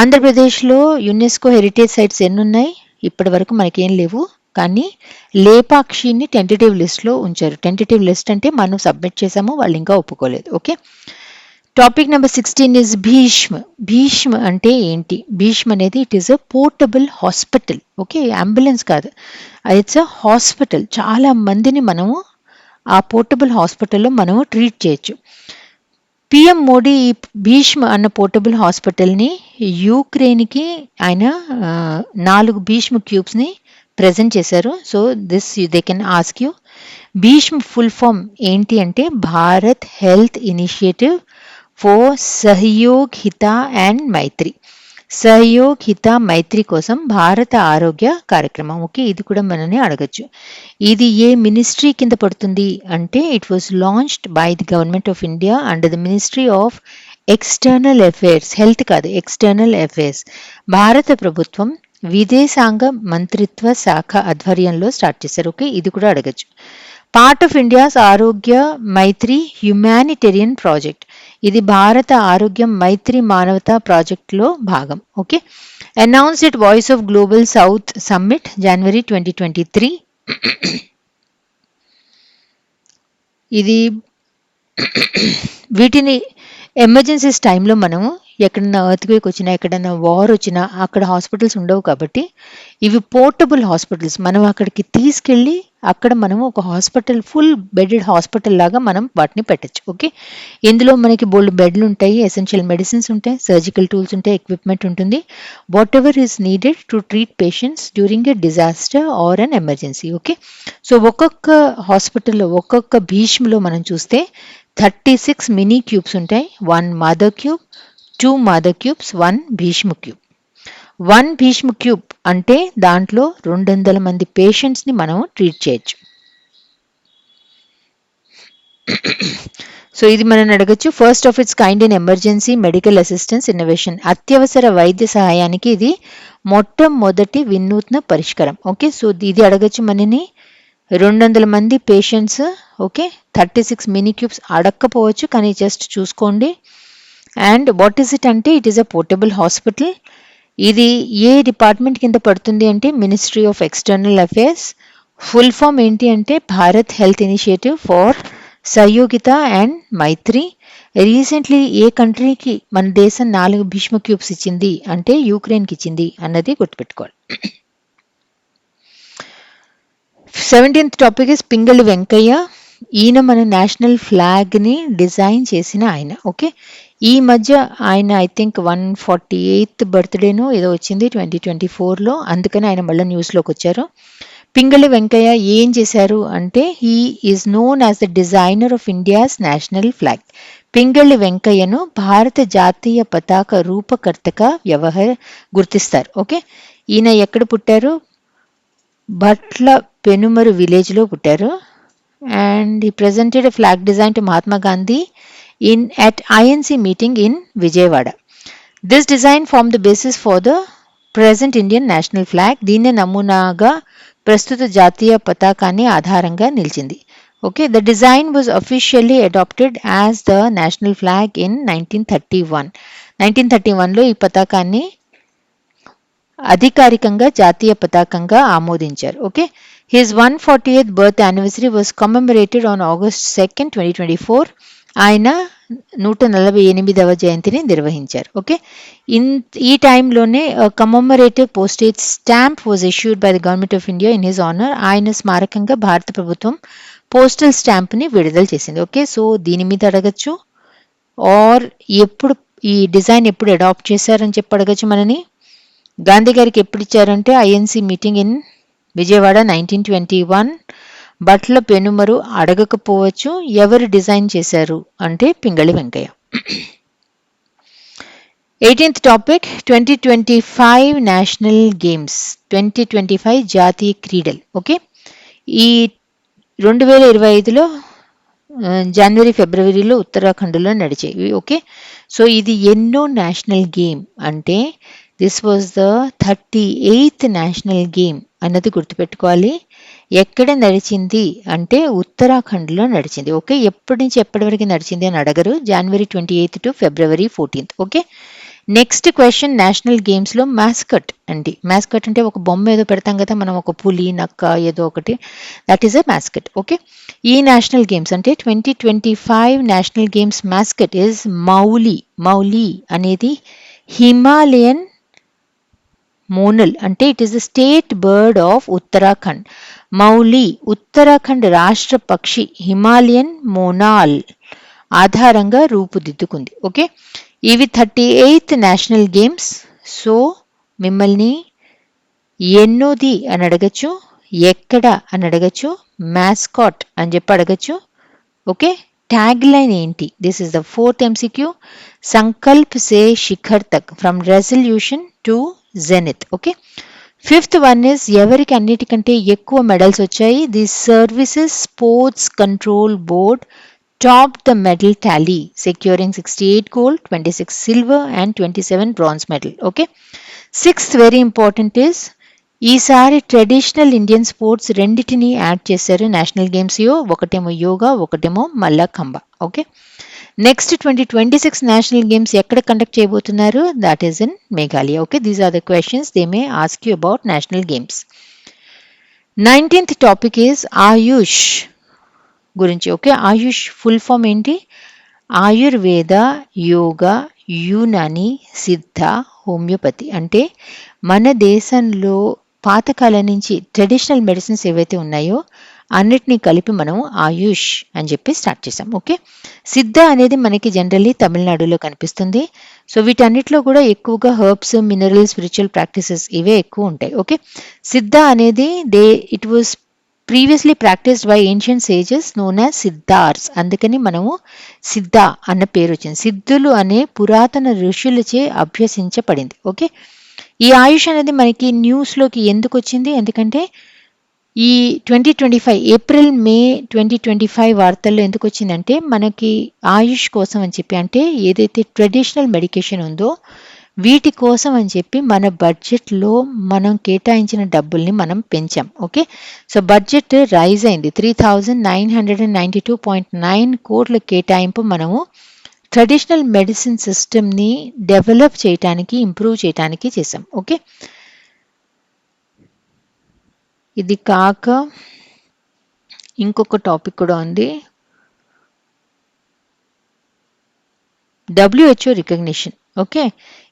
ఆంధ్రప్రదేశ్లో యునెస్కో హెరిటేజ్ సైట్స్ ఎన్ని ఉన్నాయి? ఇప్పటి వరకు మనకేం లేవు, కానీ లేపాక్షిని టెంటేటివ్ లిస్ట్లో ఉంచారు. టెంటేటివ్ లిస్ట్ అంటే మనం సబ్మిట్ చేసాము, వాళ్ళు ఇంకా ఒప్పుకోలేదు. Okay, topic number 16 is Bhishma. Bhishma అంటే ఏంటి? భీష్మ అనేది it is a portable hospital. Okay, ambulance కాదు, ఇట్స్ అ హాస్పిటల్. చాలా మందిని మనము ఆ పోర్టబుల్ హాస్పిటల్లో మనము ట్రీట్ చేయొచ్చు. పిఎం మోడీ ఈ భీష్మ అన్న పోర్టబుల్ హాస్పిటల్ని యూక్రెయిన్కి ఆయన 4 భీష్మ క్యూబ్స్ని ప్రజెంట్ చేశారు. So this they can ask you, Bhishma full form ఏంటి అంటే Bharat health initiative for Sahyog Hita and మైత్రి. సహయోగ్ హిత మైత్రి కోసం భారత ఆరోగ్య కార్యక్రమం. ఓకే, ఇది కూడా మనని అడగచ్చు. ఇది ఏ మినిస్ట్రీ కింద పడుతుంది అంటే it was launched by the government of India under the ministry of external affairs. Health కాదు, ఎక్స్టర్నల్ అఫైర్స్. భారత ప్రభుత్వం విదేశాంగ మంత్రిత్వ శాఖ ఆధ్వర్యంలో స్టార్ట్ చేశారు. ఓకే, ఇది కూడా అడగచ్చు. పార్ట్ ఆఫ్ ఇండియాస్ ఆరోగ్య మైత్రి హ్యుమానిటేరియన్ ప్రాజెక్ట్. ఇది భారత ఆరోగ్యం మైత్రి మానవతా ప్రాజెక్టులో భాగం. Okay, announced at voice of global south summit January 2023. ఇది వీటిని ఎమర్జెన్సీస్ టైంలో మనము ఎక్కడన్నా ఎర్త్క్వేక్ వచ్చినా, ఎక్కడన్నా వార్ వచ్చినా అక్కడ హాస్పిటల్స్ ఉండవు కాబట్టి ఇవి పోర్టబుల్ హాస్పిటల్స్. మనం అక్కడికి తీసుకెళ్ళి అక్కడ మనం ఒక హాస్పిటల్, ఫుల్ బెడెడ్ హాస్పిటల్ లాగా మనం వాటిని పెట్టచ్చు. ఓకే, ఇందులో మనకి బోల్డ్ బెడ్లు ఉంటాయి, ఎసెన్షియల్ మెడిసిన్స్ ఉంటాయి, సర్జికల్ టూల్స్ ఉంటాయి, ఎక్విప్మెంట్ ఉంటుంది, whatever is needed to treat patients during a disaster or an emergency. Okay, so ఒక్కొక్క హాస్పిటల్లో, ఒక్కొక్క భీష్మలో మనం చూస్తే 36 మినీ క్యూబ్స్ ఉంటాయి. 1 mother cube, 2 mother cubes, 1 Bhishma cube. 1 Bhishma cube అంటే దాంట్లో 200 మంది పేషెంట్స్ని మనం ట్రీట్ చేయొచ్చు. సో ఇది మనం అడగచ్చు. First of it's kind in emergency medical assistance innovation. అత్యవసర వైద్య సహాయానికి ఇది మొట్టమొదటి వినూత్న పరిష్కారం. ఓకే, సో ఇది అడగచ్చు మనని. 200 మంది పేషెంట్స్. ఓకే, 36 మినీ క్యూబ్స్ అడగకపోవచ్చు, కానీ జస్ట్ చూసుకోండి. అండ్ వాట్ ఈస్ ఇట్ అంటే it is a portable hospital. ఇది ఏ డిపార్ట్మెంట్ కింద పడుతుంది అంటే ministry of external affairs. Full form ఏంటి అంటే Bharat health initiative for Sahyogita and Maitri. Recently ఏ కంట్రీకి మన దేశం 4 భీష్మ క్యూబ్స్ ఇచ్చింది అంటే యూక్రెయిన్కి ఇచ్చింది అన్నది గుర్తుపెట్టుకోవాలి. 17th topic is Pingali Venkaiah. ఈయన మన నేషనల్ ఫ్లాగ్ని డిజైన్ చేసిన ఆయన. ఓకే, ఈ మధ్య ఆయన ఐ థింక్ 148th బర్త్డేనో ఏదో వచ్చింది 2024లో, అందుకని ఆయన మళ్ళీ న్యూస్లోకి వచ్చారు. పింగళి వెంకయ్య ఏం చేశారు అంటే he is known as the designer of India's national flag. Pingali వెంకయ్యను భారత జాతీయ పతాక రూపకర్తగా గుర్తిస్తారు. ఓకే, ఈయన ఎక్కడ పుట్టారు? భట్ల పెనుమరు విలేజ్లో పుట్టారు. And he presented a flag design to Mahatma Gandhi at INC meeting in Vijayawada. This design formed the basis for the present Indian national flag. దీన్నే నమూనాగా ప్రస్తుత జాతీయ పతాకాన్ని ఆధారంగా నిలిచింది. Okay, the design was officially adopted as the national flag in 1931. 1931లో ఈ పతాకాన్ని అధికారికంగా జాతీయ పతాకంగా ఆమోదించారు. Okay, his 148th birth anniversary was commemorated on August 2nd, 2024. ఆయన 148వ జయంతిని నిర్వహించారు. ఓకే, ఈ టైంలోనే commemorative postage stamp was issued by the government of India in his honour. ఆయన స్మారకంగా భారత ప్రభుత్వం పోస్టల్ స్టాంప్ని విడుదల చేసింది. ఓకే, సో దీని మీద అడగచ్చు, ఆర్ ఎప్పుడు ఈ డిజైన్ ఎప్పుడు అడాప్ట్ చేశారని చెప్పి అడగచ్చు మనని. గాంధీ గారికి ఎప్పుడు ఇచ్చారంటే INC meeting in Vijayawada 1921. Bhatla Penumarru అడగకపోవచ్చు. ఎవరు డిజైన్ చేశారు అంటే Pingali Venkayya. 18th topic 2025 national games, 2025 జాతీయ క్రీడలు. ఓకే, ఈ 2025లో జనవరి ఫిబ్రవరిలో ఉత్తరాఖండ్లో నడిచేవి. ఓకే, సో ఇది ఎన్నో నేషనల్ గేమ్ అంటే this was the 38th national game అన్నది గుర్తుపెట్టుకోవాలి. ఎక్కడ నడిచింది అంటే ఉత్తరాఖండ్లో నడిచింది. ఓకే, ఎప్పటి నుంచి ఎప్పటి వరకు నడిచింది అని అడగరు. జనవరి 28th to February 14th. Okay, next question, national గేమ్స్లో మ్యాస్కట్ అండి. మ్యాస్కట్ అంటే ఒక బొమ్మ ఏదో పెడతాం కదా మనం, ఒక పులి నక్క ఏదో ఒకటి, that is a mascot. Okay, ఈ నేషనల్ గేమ్స్ అంటే 2025 national games mascot is Mouli. Mouli అనేది హిమాలయన్ మోనల్, అంటే it is the state bird of Uttarakhand. Mouli Uttarakhand రాష్ట్ర పక్షి హిమాలయన్ మోనాల్ ఆధారంగా రూపుదిద్దుకుంది. ఓకే, ఇవి 38th నేషనల్ గేమ్స్. సో మిమ్మల్ని ఎన్నోది అని అడగచ్చు, ఎక్కడ అని అడగచ్చు, మ్యాస్కాట్ అని చెప్పి అడగచ్చు. ఓకే, ట్యాగ్ లైన్ ఏంటి? This is the 4th MCQ. Sankalp Se Shikhar Tak, from resolution to zenith. Okay, 5th one is ఎవరికి అన్నిటికంటే ఎక్కువ మెడల్స్ వచ్చాయి? The services sports control board topped the medal tally, securing 68 gold, 26 silver and 27 bronze medal. Okay, 6th very important is ఈసారి ట్రెడిషనల్ ఇండియన్ స్పోర్ట్స్ రెండిటిని యాడ్ చేశారు నేషనల్ గేమ్స్. ఒకటేమో యోగా, ఒకటేమో Mallakhamb. Okay, next 2026 national games ఎక్కడ కండక్ట్ చేయబోతున్నారు? That is in Meghalaya. Okay, these are the questions they may ask you about national games. 19th topic is AYUSH గురించి. ఓకే, ఆయుష్ ఫుల్ ఫామ్ ఏంటి? ఆయుర్వేద, యోగా, యూనాని, సిద్ధ, హోమియోపతి. అంటే మన దేశంలో పాతకాలం నుంచి ట్రెడిషనల్ మెడిసిన్స్ ఏవైతే ఉన్నాయో అన్నిటినీ కలిపి మనం ఆయుష్ అని చెప్పి స్టార్ట్ చేసాం. ఓకే, సిద్ధ అనేది మనకి జనరల్లీ తమిళనాడులో కనిపిస్తుంది. సో వీటన్నిటిలో కూడా ఎక్కువగా హెర్బ్స్, మినరల్, స్పిరిచువల్ ప్రాక్టీసెస్ ఇవే ఎక్కువ ఉంటాయి. ఓకే, సిద్ధ అనేది it was previously practised by ancient sages known as Siddhars. అందుకని మనము సిద్ధ అన్న పేరు వచ్చింది. సిద్ధులు అనే పురాతన ఋషులచే అభ్యసించబడింది. ఓకే, ఈ ఆయుష్ అనేది మనకి న్యూస్లోకి ఎందుకు వచ్చింది? ఎందుకంటే ఈ 2025 ఏప్రిల్ మే 2025 వార్తల్లో ఎందుకు వచ్చిందంటే మనకి ఆయుష్ కోసం అని చెప్పి, అంటే ఏదైతే ట్రెడిషనల్ మెడికేషన్ ఉందో వీటి కోసం అని చెప్పి మన బడ్జెట్లో మనం కేటాయించిన డబ్బుల్ని మనం పెంచాం. ఓకే, సో బడ్జెట్ రైజ్ అయింది. 3992.9 కోట్ల కేటాయింపు మనము ట్రెడిషనల్ మెడిసిన్ సిస్టమ్ని డెవలప్ చేయటానికి, ఇంప్రూవ్ చేయటానికి చేసాం. ఓకే, ఇది కాక ఇంకొక టాపిక్ కూడా ఉంది. WHO recognition. ఓకే,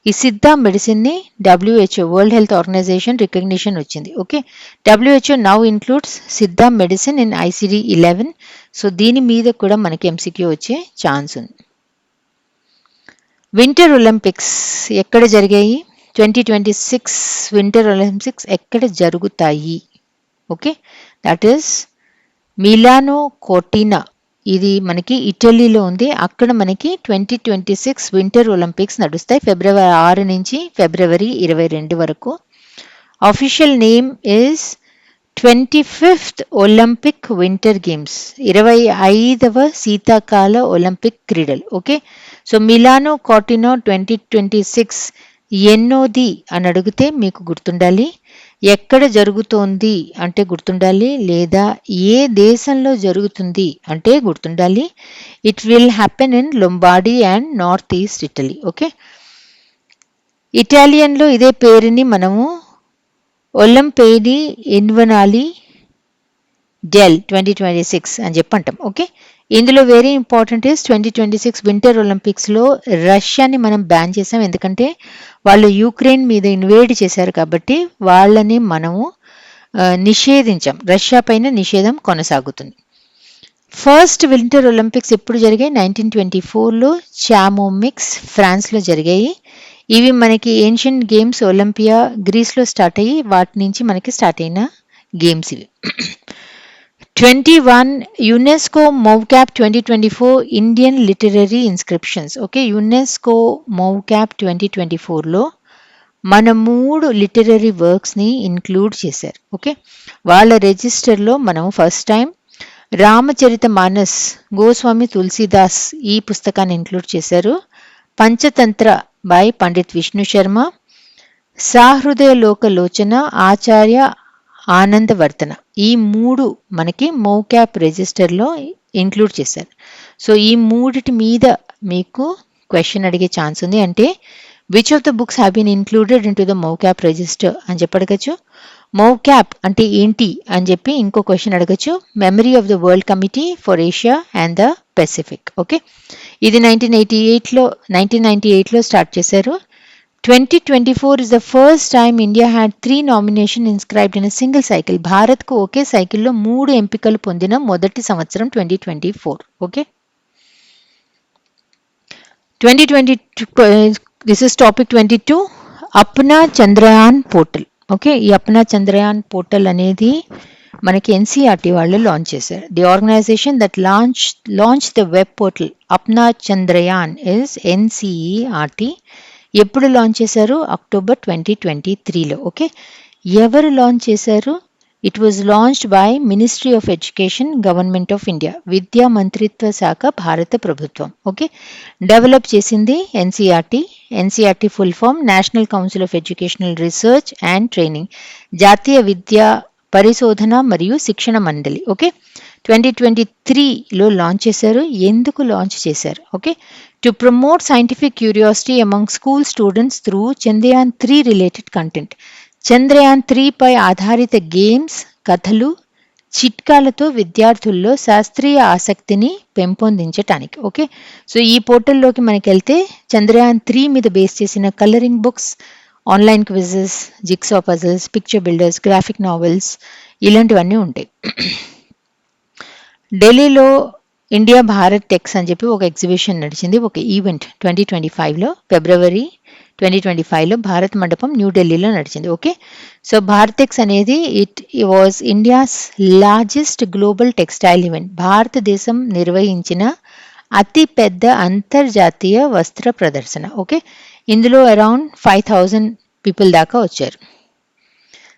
ఈ సిద్ధ మెడిసిన్ని WHO world health organisation recognition వచ్చింది. Okay, WHO now includes Siddha medicine in ICD-11. So దీని మీద కూడా మనకి MCQ వచ్చే ఛాన్స్ ఉంది. వింటర్ ఒలింపిక్స్ ఎక్కడ జరిగాయి? 2026 వింటర్ ఒలింపిక్స్ ఎక్కడ జరుగుతాయి? Okay, that is Milano Cortina. ఇది మనకి ఇటలీలో ఉంది. అక్కడ మనకి 2026 వింటర్ ఒలింపిక్స్ నడుస్తాయి ఫిబ్రవరి 6 నుంచి ఫిబ్రవరి 22 వరకు. Official name is 25th Olympic winter games, 25వ శీతాకాల ఒలింపిక్ క్రీడలు. ఓకే, సో మిలానో కోర్టినా 2026 ఎన్నోది అని అడిగితే మీకు గుర్తుండాలి, ఎక్కడ జరుగుతోంది అంటే గుర్తుండాలి, లేదా ఏ దేశంలో జరుగుతుంది అంటే గుర్తుండాలి. It will happen in Lombardy and north east Italy. Okay, ఇటాలియన్లో ఇదే పేరుని మనము ఒలింపియాడి ఇన్వెర్నాలి డెల్ 2026 అని చెప్పి అంటాం. ఓకే, ఇందులో వెరీ ఇంపార్టెంట్ ఇస్ 2026 వింటర్ ఒలింపిక్స్లో రష్యాని మనం బ్యాన్ చేసాం, ఎందుకంటే వాళ్ళు యుక్రెయిన్ మీద ఇన్వేడ్ చేశారు కాబట్టి వాళ్ళని మనము నిషేధించాం. రష్యా పైన నిషేధం కొనసాగుతుంది. ఫస్ట్ వింటర్ ఒలింపిక్స్ ఎప్పుడు జరిగాయి? 1924లో చామోమిక్స్ ఫ్రాన్స్లో జరిగాయి. ఇవి మనకి ఏన్షియంట్ గేమ్స్, ఒలింపియా గ్రీస్లో స్టార్ట్ అయ్యి వాటి నుంచి మనకి స్టార్ట్ అయిన గేమ్స్ ఇవి. 21 యునెస్కో మౌక్యాప్ 2024 Indian literary inscriptions. Okay, UNESCO మౌక్యాప్ 2024లో మన 3 లిటరరీ వర్క్స్ని ఇంక్లూడ్ చేశారు. ఓకే, వాళ్ళ రిజిస్టర్లో మనం ఫస్ట్ టైం రామచరిత మానస్ గోస్వామి తులసీదాస్ ఈ పుస్తకాన్ని ఇంక్లూడ్ చేశారు. పంచతంత్ర బై పండిత్ విష్ణు శర్మ, సాహృదయలోక లోచన ఆచార్య ఆనందవర్ధన, ఈ 3 మనకి మౌక్యాప్ రిజిస్టర్లో ఇంక్లూడ్ చేశారు. సో ఈ మూడిటి మీద మీకు క్వశ్చన్ అడిగే ఛాన్స్ ఉంది. అంటే which of the books have been included in to the మౌక్యాప్ రిజిస్టర్ అని చెప్పి అడగచ్చు. మౌక్యాప్ అంటే ఏంటి అని చెప్పి ఇంకో క్వశ్చన్ అడగచ్చు. Memory of the world committee for Asia and the Pacific. Okay, ఇది 1998లో స్టార్ట్ చేశారు. 2024 is the first time India had 3 nominations inscribed in a single cycle. భారత్కు ఒకే సైకిల్లో 3 ఎంపికలు పొందిన మొదటి సంవత్సరం 2024. Okay, 2022 this is topic 22 Apna Chandrayaan portal. Okay, ఈ అప్నా చంద్రయాన్ పోర్టల్ అనేది మనకి ఎన్సీఆర్టీ వాళ్ళు లాంచ్ చేశారు. The organisation that launch the web portal Apna Chandrayaan is NCERT. ఎప్పుడు లాంచ్ చేశారు? అక్టోబర్ 2023లో. ఓకే, ఎవరు లాంచ్ చేశారు? It was launched by ministry of education, government of India, విద్యా మంత్రిత్వ శాఖ, భారత ప్రభుత్వం. ఓకే, డెవలప్ చేసింది NCERT. NCERT full form national council of educational research and training, జాతీయ విద్యా పరిశోధన మరియు శిక్షణ మండలి. ఓకే, 2023లో లాంచ్ చేశారు. ఎందుకు లాంచ్ చేశారు? Okay, to promote scientific curiosity among school students through Chandrayaan 3 related content. Chandrayaan 3 పై ఆధారిత గేమ్స్, కథలు, చిట్కాలతో విద్యార్థుల్లో శాస్త్రీయ ఆసక్తిని పెంపొందించటానికి. ఓకే, సో ఈ పోర్టల్లోకి మనకి వెళ్తే చంద్రయాన్ 3 మీద బేస్ చేసిన colouring books, online quizzes, jigsaw puzzles, picture builders, graphic novels ఇలాంటివన్నీ ఉంటాయి. ఢిల్లీలో ఇండియా భారత్ టెక్స్ అని చెప్పి ఒక ఎగ్జిబిషన్ నడిచింది, ఒక ఈవెంట్ 2025లో ఫిబ్రవరి 2025లో భారత్ మండపం న్యూఢిల్లీలో నడిచింది. ఓకే, సో భారత్ టెక్స్ అనేది it was India's largest global textile event. భారతదేశం నిర్వహించిన అతి పెద్ద అంతర్జాతీయ వస్త్ర ప్రదర్శన. ఓకే, ఇందులో అరౌండ్ 5,000 పీపుల్ దాకా వచ్చారు.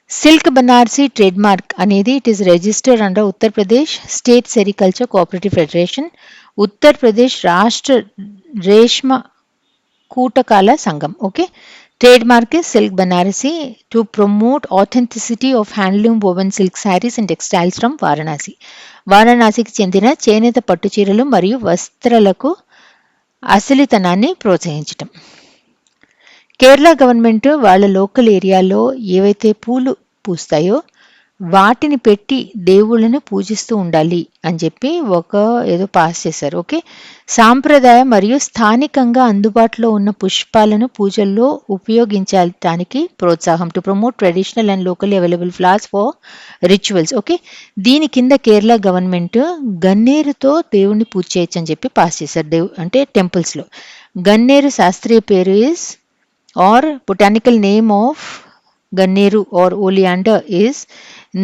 సిల్క్ బనారసి ట్రేడ్ మార్క్ అనేది it is registered under Uttar Pradesh state sericulture cooperative federation, Uttar Pradesh రాష్ట్ర రేష్మ కూటకాల సంఘం. Okay, trade mark is silk Banarasi to promote authenticity of handloom woven silk saris and textiles from Varanasi. వారణాసికి చెందిన చేనేత పట్టు చీరలు మరియు వస్త్రాలకు అసలితనాన్ని ప్రోత్సహించటం. కేరళ గవర్నమెంట్ వాళ్ళ లోకల్ ఏరియాలో ఏవైతే పూలు పూస్తాయో వాటిని పెట్టి దేవుళ్ళను పూజిస్తూ ఉండాలి అని చెప్పి ఏదో పాస్ చేశారు. ఓకే. సాంప్రదాయ మరియు స్థానికంగా అందుబాటులో ఉన్న పుష్పాలను పూజల్లో ఉపయోగించడానికి ప్రోత్సాహం, to promote traditional and locally available flowers for rituals. Okay. దీని కింద కేరళ గవర్నమెంట్ గన్నేరుతో దేవుణ్ణి పూజ చేయొచ్చు అని చెప్పి పాస్ చేశారు. అంటే టెంపుల్స్లో గన్నేరు శాస్త్రీయ పేరు is or botanical name of గన్నేరు or oleander is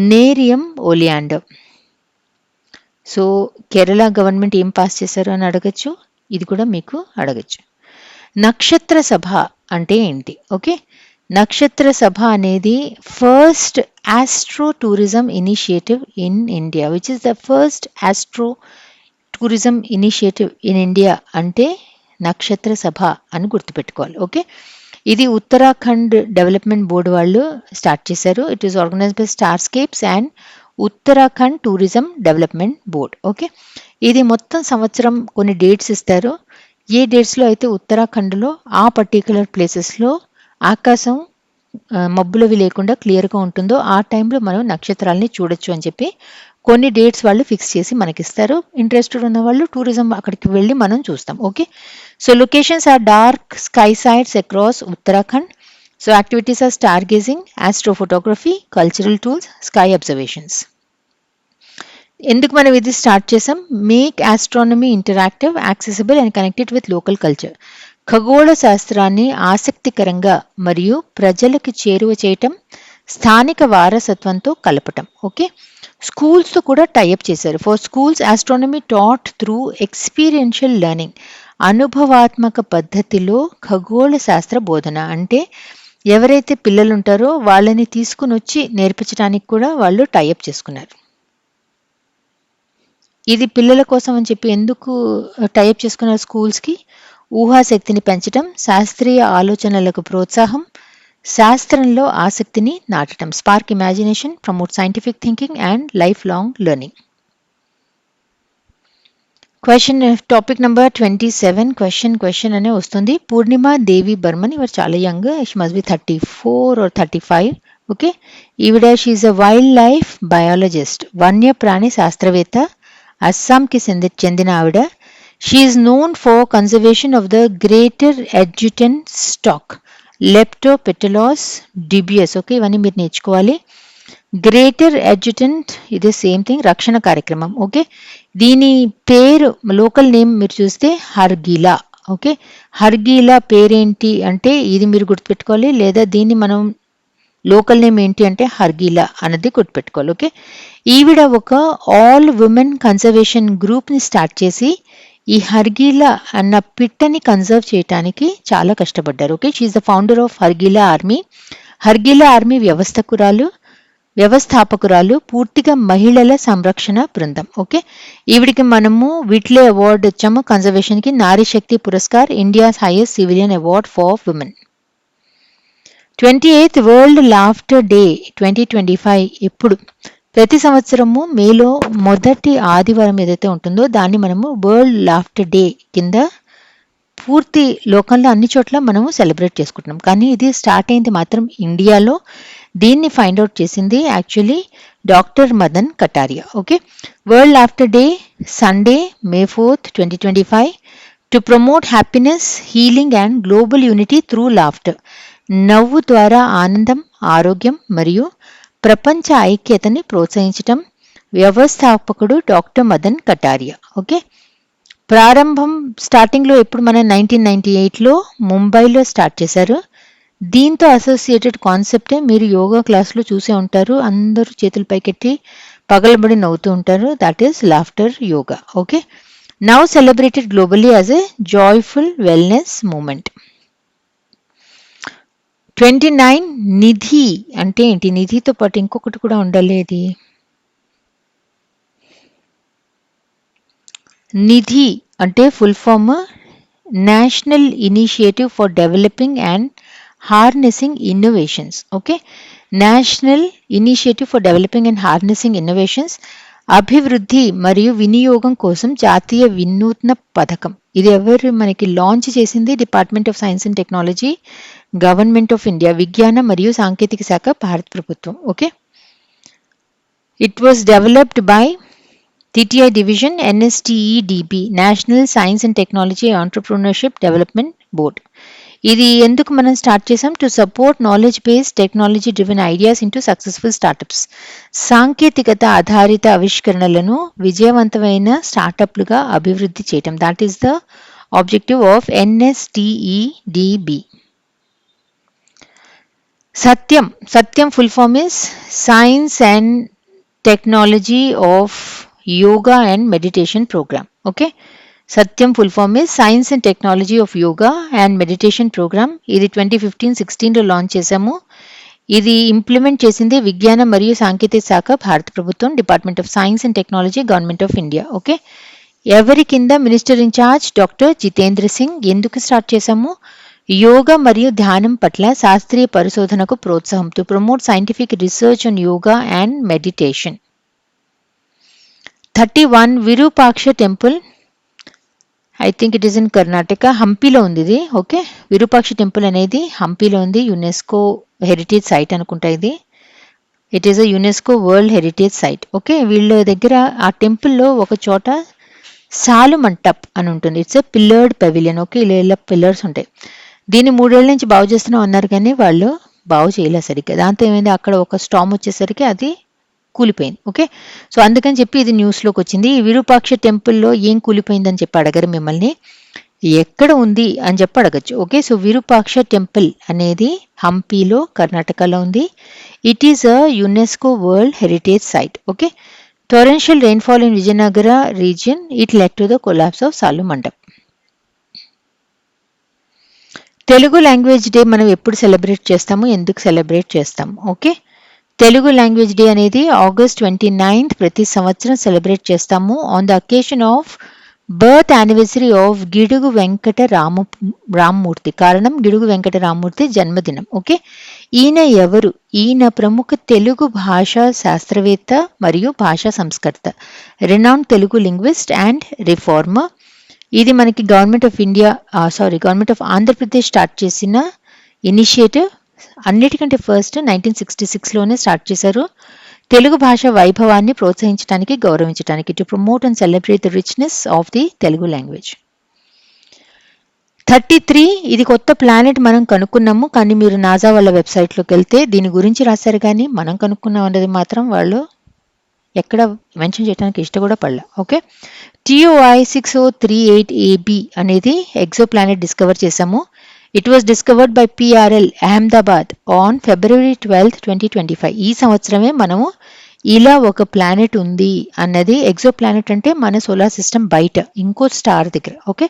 nerium oleander. So Kerala government ఏం పాస్ చేశారు అని అడగచ్చు. ఇది కూడా మీకు అడగచ్చు. నక్షత్ర సభ అంటే ఏంటి? ఓకే. నక్షత్ర సభ అనేది first astro tourism initiative in India, which is the first astro tourism initiative in India అంటే నక్షత్ర సభ అని గుర్తుపెట్టుకోవాలి. ఓకే. ఇది ఉత్తరాఖండ్ డెవలప్మెంట్ బోర్డు వాళ్ళు స్టార్ట్ చేశారు. It is organised by Starscapes and Uttarakhand tourism development board. Okay. ఇది మొత్తం సంవత్సరం కొన్ని డేట్స్ ఇస్తారు. ఏ డేట్స్లో అయితే ఉత్తరాఖండ్లో ఆ పర్టికులర్ ప్లేసెస్లో ఆకాశం మబ్బులవి లేకుండా క్లియర్గా ఉంటుందో ఆ టైంలో మనం నక్షత్రాలని చూడొచ్చు అని చెప్పి కొన్ని డేట్స్ వాళ్ళు ఫిక్స్ చేసి మనకిస్తారు. ఇంట్రెస్టెడ్ ఉన్న వాళ్ళు టూరిజం అక్కడికి వెళ్ళి మనం చూస్తాం. Okay. So locations are dark sky sites across Uttarakhand. So activities are star gazing, astrophotography, cultural tools, sky observations. ఎందుకు మనం ఇది స్టార్ట్ చేసాం? Make astronomy interactive, accessible and connected with local culture. ఖగోళ శాస్త్రాన్ని ఆసక్తికరంగా మరియు ప్రజలకు చేరువ చేయటం, స్థానిక వారసత్వంతో కలపటం. ఓకే. స్కూల్స్తో కూడా టైఅప్ చేశారు. For schools astronomy taught through experiential learning, అనుభవాత్మక పద్ధతిలో ఖగోళ శాస్త్ర బోధన. అంటే ఎవరైతే పిల్లలు ఉంటారో వాళ్ళని తీసుకుని వచ్చి నేర్పించడానికి కూడా వాళ్ళు టైఅప్ చేసుకున్నారు. ఇది పిల్లల కోసం అని చెప్పి ఎందుకు టైఅప్ చేసుకున్నారు స్కూల్స్కి? ఊహాశక్తిని పెంచడం, శాస్త్రీయ ఆలోచనలకు ప్రోత్సాహం, శాస్త్రంలో ఆసక్తిని నాటడం, spark imagination, promote scientific thinking and life long learning. Question topic number 27 question అనే వస్తుంది. పూర్ణిమ దేవి బర్మన్, ఇవర్ చాలా young, she must be 34 or 35. Okay. ఈవిడ she's a wild life biologist, వన్యప్రాణి శాస్త్రవేత్త, అస్సాంకి చెందిన ఆవిడ. She is known for conservation of the greater adjutant stork, leptoptilos dubius. Okay. ఇవన్నీ మీరు నేర్చుకోవాలి. గ్రేటర్ అడ్జుటెంట్ ఇదే సేమ్ థింగ్, రక్షణ కార్యక్రమం. ఓకే. దీని పేరు లోకల్ నేమ్ మీరు చూస్తే హర్గిలా. ఓకే. హర్గిలా పేరేంటి అంటే ఇది మీరు గుర్తుపెట్టుకోవాలి, లేదా దీన్ని మనం లోకల్ నేమ్ ఏంటి అంటే హర్గిలా అన్నది గుర్తుపెట్టుకోవాలి. ఓకే. ఈవిడ ఒక ఆల్ ఉమెన్ కన్జర్వేషన్ గ్రూప్ని స్టార్ట్ చేసి ఈ హర్గిలా అన్న పిట్టని కన్జర్వ్ చేయడానికి చాలా కష్టపడ్డారు. Okay. She's the founder of Hargila army. Hargila army వ్యవస్థాపకురాలు, పూర్తిగా మహిళల సంరక్షణ బృందం. ఓకే. ఈవిడికి మనము విట్లే అవార్డు ఇచ్చాము కన్జర్వేషన్కి, Nari Shakti Puraskar, India's highest civilian award for women. 28th world laughter day 2025 ఎప్పుడు? ప్రతి సంవత్సరము మేలో మొదటి ఆదివారం ఏదైతే ఉంటుందో దాన్ని మనము వరల్డ్ లాఫ్టర్ డే కింద పూర్తి లోకంలో అన్ని చోట్ల మనము సెలబ్రేట్ చేసుకుంటున్నాం. కానీ ఇది స్టార్ట్ అయింది మాత్రం ఇండియాలో. దీన్ని ఫైండ్ అవుట్ చేసింది actually doctor Madan Kataria. Okay. World laughter day Sunday May 4th 2025 to promote happiness, healing and global unity through laughter. నవ్వు ద్వారా ఆనందం, ఆరోగ్యం మరియు ప్రపంచ ఐక్యతని ప్రోత్సహించటం. వ్యవస్థాపకుడు డాక్టర్ మదన్ కటారియా. ఓకే. ప్రారంభం స్టార్టింగ్లో ఎప్పుడు మనం 1998లో ముంబైలో స్టార్ట్ చేశారు. దీంతో అసోసియేటెడ్ కాన్సెప్టే మీరు యోగా క్లాస్లో చూసే ఉంటారు. అందరూ చేతులు పైకెట్టి పగలబడి నవ్వుతూ ఉంటారు. That is laughter yoga. Okay. Now celebrated globally as a joyful wellness moment. 29 Nidhi అంటే ఏంటి? నిధితో పాటు ఇంకొకటి కూడా ఉండాలి. అది నిధి అంటే full form national initiative for developing and harnessing innovations. Okay. National initiative for developing and harnessing innovations, అభివృద్ధి మరియు వినియోగం కోసం జాతీయ వినూత్న పథకం. ఇది ఎవరు మనకి లాంచ్ చేసింది? Department of science and technology, government of India, విజ్ఞాన మరియు సాంకేతిక శాఖ, భారత ప్రభుత్వం. Okay. It was developed by TTI division NSTEDB, National Science and Technology Entrepreneurship Development Board. ఇది ఎందుకు మనం స్టార్ట్ చేసాం? To support knowledge based technology driven ideas into successful startups. సాంకేతికత ఆధారిత ఆవిష్కరణలను విజయవంతమైన స్టార్టప్లుగా అభివృద్ధి చేయటం. That is the objective of NSTEDB. Satyam full form is Science and Technology of Yoga and Meditation Program. Okay. Satyam full form is Science and Technology of Yoga and Meditation Program. ఇది 2015-16లో లాంచ్ చేశాము. ఇది ఇంప్లిమెంట్ చేసింది విజ్ఞాన మరియు సాంకేతిక శాఖ, భారత ప్రభుత్వం, department of science and technology, government of India. Okay. ఎవరి కింద? Minister in charge doctor Jitendra Singh. ఎందుకు స్టార్ట్ చేశాము? యోగా మరియు ధ్యానం పట్ల శాస్త్రీయ పరిశోధనకు ప్రోత్సాహం. To promote scientific research on yoga and meditation. 31 Virupaksha temple. I think it is in Karnataka. హంపీలో ఉంది ఇది. ఓకే. విరూపాక్ష టెంపుల్ అనేది హంపీలో ఉంది. యునెస్కో హెరిటేజ్ సైట్ అనుకుంటా ఇది. It is a UNESCO world heritage site. Okay. వీళ్ళ దగ్గర ఆ టెంపుల్లో ఒక చోట సాలు మంటప్ అని ఉంటుంది. It's a pillared pavilion. Okay. ఇలా పిల్లర్స్ ఉంటాయి. దీన్ని 3 ఏళ్ల నుంచి బాగు చేస్తున్నాం అన్నారు, కానీ వాళ్ళు బాగు చేయలేదు సరిగ్గా. దాంతో ఏమైంది, అక్కడ ఒక స్టామ్ వచ్చేసరికి అది కూలిపోయింది. ఓకే. సో అందుకని చెప్పి ఇది న్యూస్లోకి వచ్చింది. ఈ విరూపాక్ష టెంపుల్లో ఏం కూలిపోయిందని చెప్పి అడగరు మిమ్మల్ని, ఎక్కడ ఉంది అని చెప్పి అడగచ్చు. ఓకే. సో విరూపాక్ష టెంపుల్ అనేది హంపీలో కర్ణాటకలో ఉంది. It is a UNESCO world heritage site. Okay. Torrential rainfall in Vijayanagara region, it led to the collapse of Salu Mandap. Telugu language day మనం ఎప్పుడు సెలబ్రేట్ చేస్తాము, ఎందుకు సెలబ్రేట్ చేస్తాము? ఓకే. తెలుగు లాంగ్వేజ్ డే అనేది August 29 ప్రతి సంవత్సరం సెలబ్రేట్ చేస్తాము on the occasion of birth anniversary of Gidugu Venkata Rammurthy. కారణం గిడుగు వెంకట రామ్మూర్తి జన్మదినం. ఓకే. ఈయన ఎవరు? ఈయన ప్రముఖ తెలుగు భాషా శాస్త్రవేత్త మరియు భాషా సంస్కర్త, renowned Telugu linguist and reformer. ఇది మనకి గవర్నమెంట్ ఆఫ్ ఆంధ్రప్రదేశ్ స్టార్ట్ చేసిన ఇనిషియేటివ్. అన్నిటికంటే ఫస్ట్ 1966లోనే స్టార్ట్ చేశారు. తెలుగు భాష వైభవాన్ని ప్రోత్సహించడానికి, గౌరవించడానికి, to promote and celebrate the richness of the Telugu language. 33 ఇది కొత్త ప్లానెట్ మనం కనుక్కున్నాము, కానీ మీరు నాసా వాళ్ళ వెబ్సైట్లోకి వెళ్తే దీని గురించి రాశారు, కానీ మనం కనుక్కున్నాం అన్నది మాత్రం వాళ్ళు ఎక్కడ మెన్షన్ చేయడానికి ఇష్టం కూడా పడలే. ఓకే. TOI 6038AB అనేది ఎగ్జో ప్లానెట్ డిస్కవర్ చేశాము. It was discovered by PRL Ahmedabad on February 12, 2025. ఈ సంవత్సరమే మనము ఇలా ఒక ప్లానెట్ ఉంది అన్నది, ఎగ్జో ప్లానెట్ అంటే మన సోలార్ సిస్టమ్ బయట ఇంకో స్టార్ దగ్గర. ఓకే.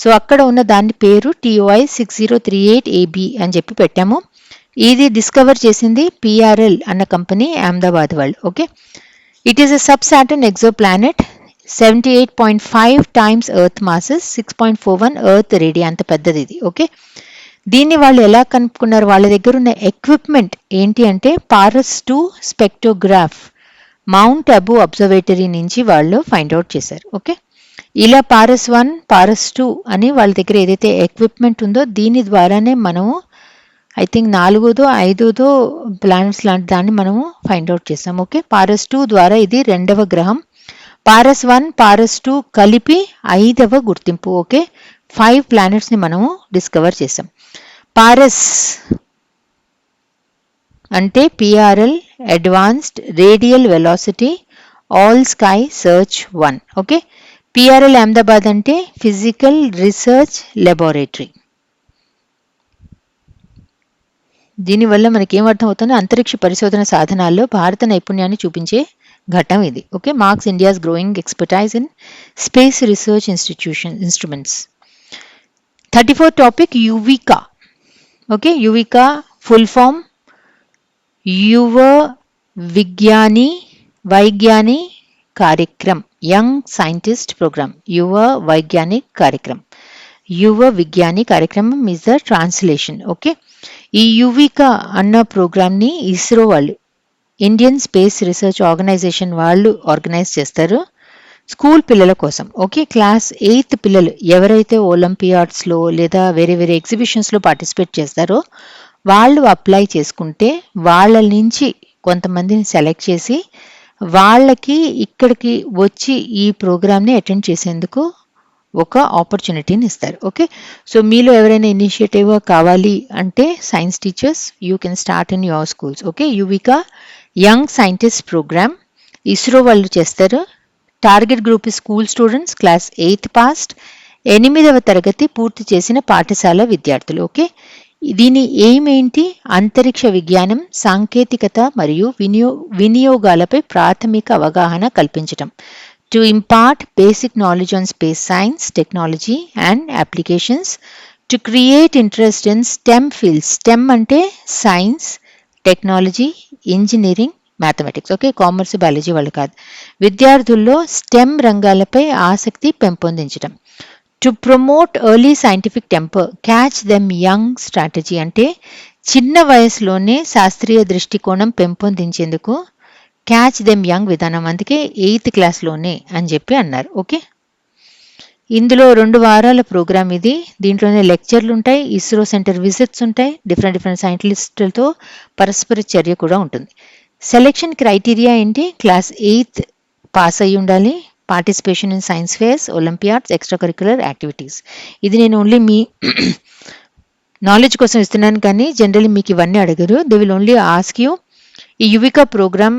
సో అక్కడ ఉన్న దాని పేరు TOI 6038AB అని చెప్పి పెట్టాము. ఇది డిస్కవర్ చేసింది PRL అన్న కంపెనీ, అహ్మదాబాద్ వాళ్ళు. Okay. It is a sub Saturn exo planet, 78.5 times earth masses, 6.41 earth radii, అంత పెద్దది ఇది. ఓకే. దీన్ని వాళ్ళు ఎలా కనుక్కున్నారు? వాళ్ళ దగ్గర ఉన్న ఎక్విప్మెంట్ ఏంటి అంటే Paras 2 spectrograph mount Abu observatory నుంచి వాళ్ళు ఫైండ్ అవుట్ చేశారు. ఓకే. ఇలా పారస్ 1, పారస్ 2 అని వాళ్ళ దగ్గర ఏదైతే ఎక్విప్మెంట్ ఉందో దీని ద్వారానే మనము ఐ థింక్ 4దో 5దో ప్లానెట్స్ లాంటి దాన్ని మనము ఫైండ్ అవుట్ చేసాం. ఓకే. పారస్ 2 ద్వారా ఇది 2వ గ్రహం. పారస్ 1, పారస్ 2 కలిపి 5వ గుర్తింపు. ఓకే. 5 ప్లానెట్స్ని మనము డిస్కవర్ చేసాం. పారస్ అంటే PRL advanced radial velocity all sky search 1. Okay. PRL Ahmedabad అంటే ఫిజికల్ రీసెర్చ్ లెబొరేటరీ. దీనివల్ల మనకి ఏమర్థం అవుతుందో, అంతరిక్ష పరిశోధన సాధనాల్లో భారత నైపుణ్యాన్ని చూపించే ఘట్టం ఇది. Okay. Marks India's growing expertise in space research instruments. 34 topic Yuvika. Okay. Yuvika full form Yuva Vaigyani Karyakram, young scientist programme. యువ విజ్ఞాని కార్యక్రమం ఈజ్ ద ట్రాన్స్లేషన్. ఓకే. ఈ యువికా అన్న ప్రోగ్రామ్ని ఇస్రో వాళ్ళు, ఇండియన్ స్పేస్ రీసెర్చ్ ఆర్గనైజేషన్ వాళ్ళు ఆర్గనైజ్ చేస్తారు స్కూల్ పిల్లల కోసం. ఓకే. క్లాస్ 8th పిల్లలు ఎవరైతే ఒలింపియాడ్స్లో లేదా వేరే వేరే ఎగ్జిబిషన్స్లో పార్టిసిపేట్ చేస్తారో వాళ్ళు అప్లై చేసుకుంటే వాళ్ళ నుంచి కొంతమందిని సెలెక్ట్ చేసి వాళ్ళకి ఇక్కడికి వచ్చి ఈ ప్రోగ్రామ్ని అటెండ్ చేసేందుకు ఒక ఆపర్చునిటీని ఇస్తారు. ఓకే, సో మీలో ఎవరైనా ఇనిషియేటివ్ కావాలి అంటే science teachers you can start in your schools. Okay, Yuvika young scientist programme ISRO వాళ్ళు చేస్తారు. Target group school students class 8th passed, 8వ తరగతి పూర్తి చేసిన పాఠశాల విద్యార్థులు. ఓకే, దీని ఎయిమ్ ఏంటి? అంతరిక్ష విజ్ఞానం, సాంకేతికత మరియు వినియోగాలపై ప్రాథమిక అవగాహన కల్పించటం. To impart basic knowledge on space science, technology and applications. To create interest in STEM fields. STEM అంటే science, technology, engineering, mathematics. Okay, commerce biology వాళ్ళు కాదు. విద్యార్థుల్లో స్టెమ్ రంగాలపై ఆసక్తి పెంపొందించడం. To promote early scientific temper, catch them young strategy అంటే చిన్న వయసులోనే శాస్త్రీయ దృష్టికోణం పెంపొందించేందుకు క్యాచ్ దెమ్ యంగ్ విధానం, అందుకే 8th క్లాస్లోనే అని చెప్పి అన్నారు. ఓకే, ఇందులో 2 వారాల ప్రోగ్రామ్ ఇది. దీంట్లోనే లెక్చర్లు ఉంటాయి, ఇస్రో సెంటర్ విజిట్స్ ఉంటాయి, డిఫరెంట్ సైంటిస్టులతో పరస్పర చర్య కూడా ఉంటుంది. సెలెక్షన్ క్రైటీరియా ఏంటి? క్లాస్ 8th పాస్ అయ్యి ఉండాలి. Participation in science fares, Olympiads, extra curricular activities. ఇది నేను ఓన్లీ మీ నాలెడ్జ్ కోసం ఇస్తున్నాను, కానీ జనరల్లీ మీకు ఇవన్నీ అడగరు. They will only ask you ఈ యువికా ప్రోగ్రామ్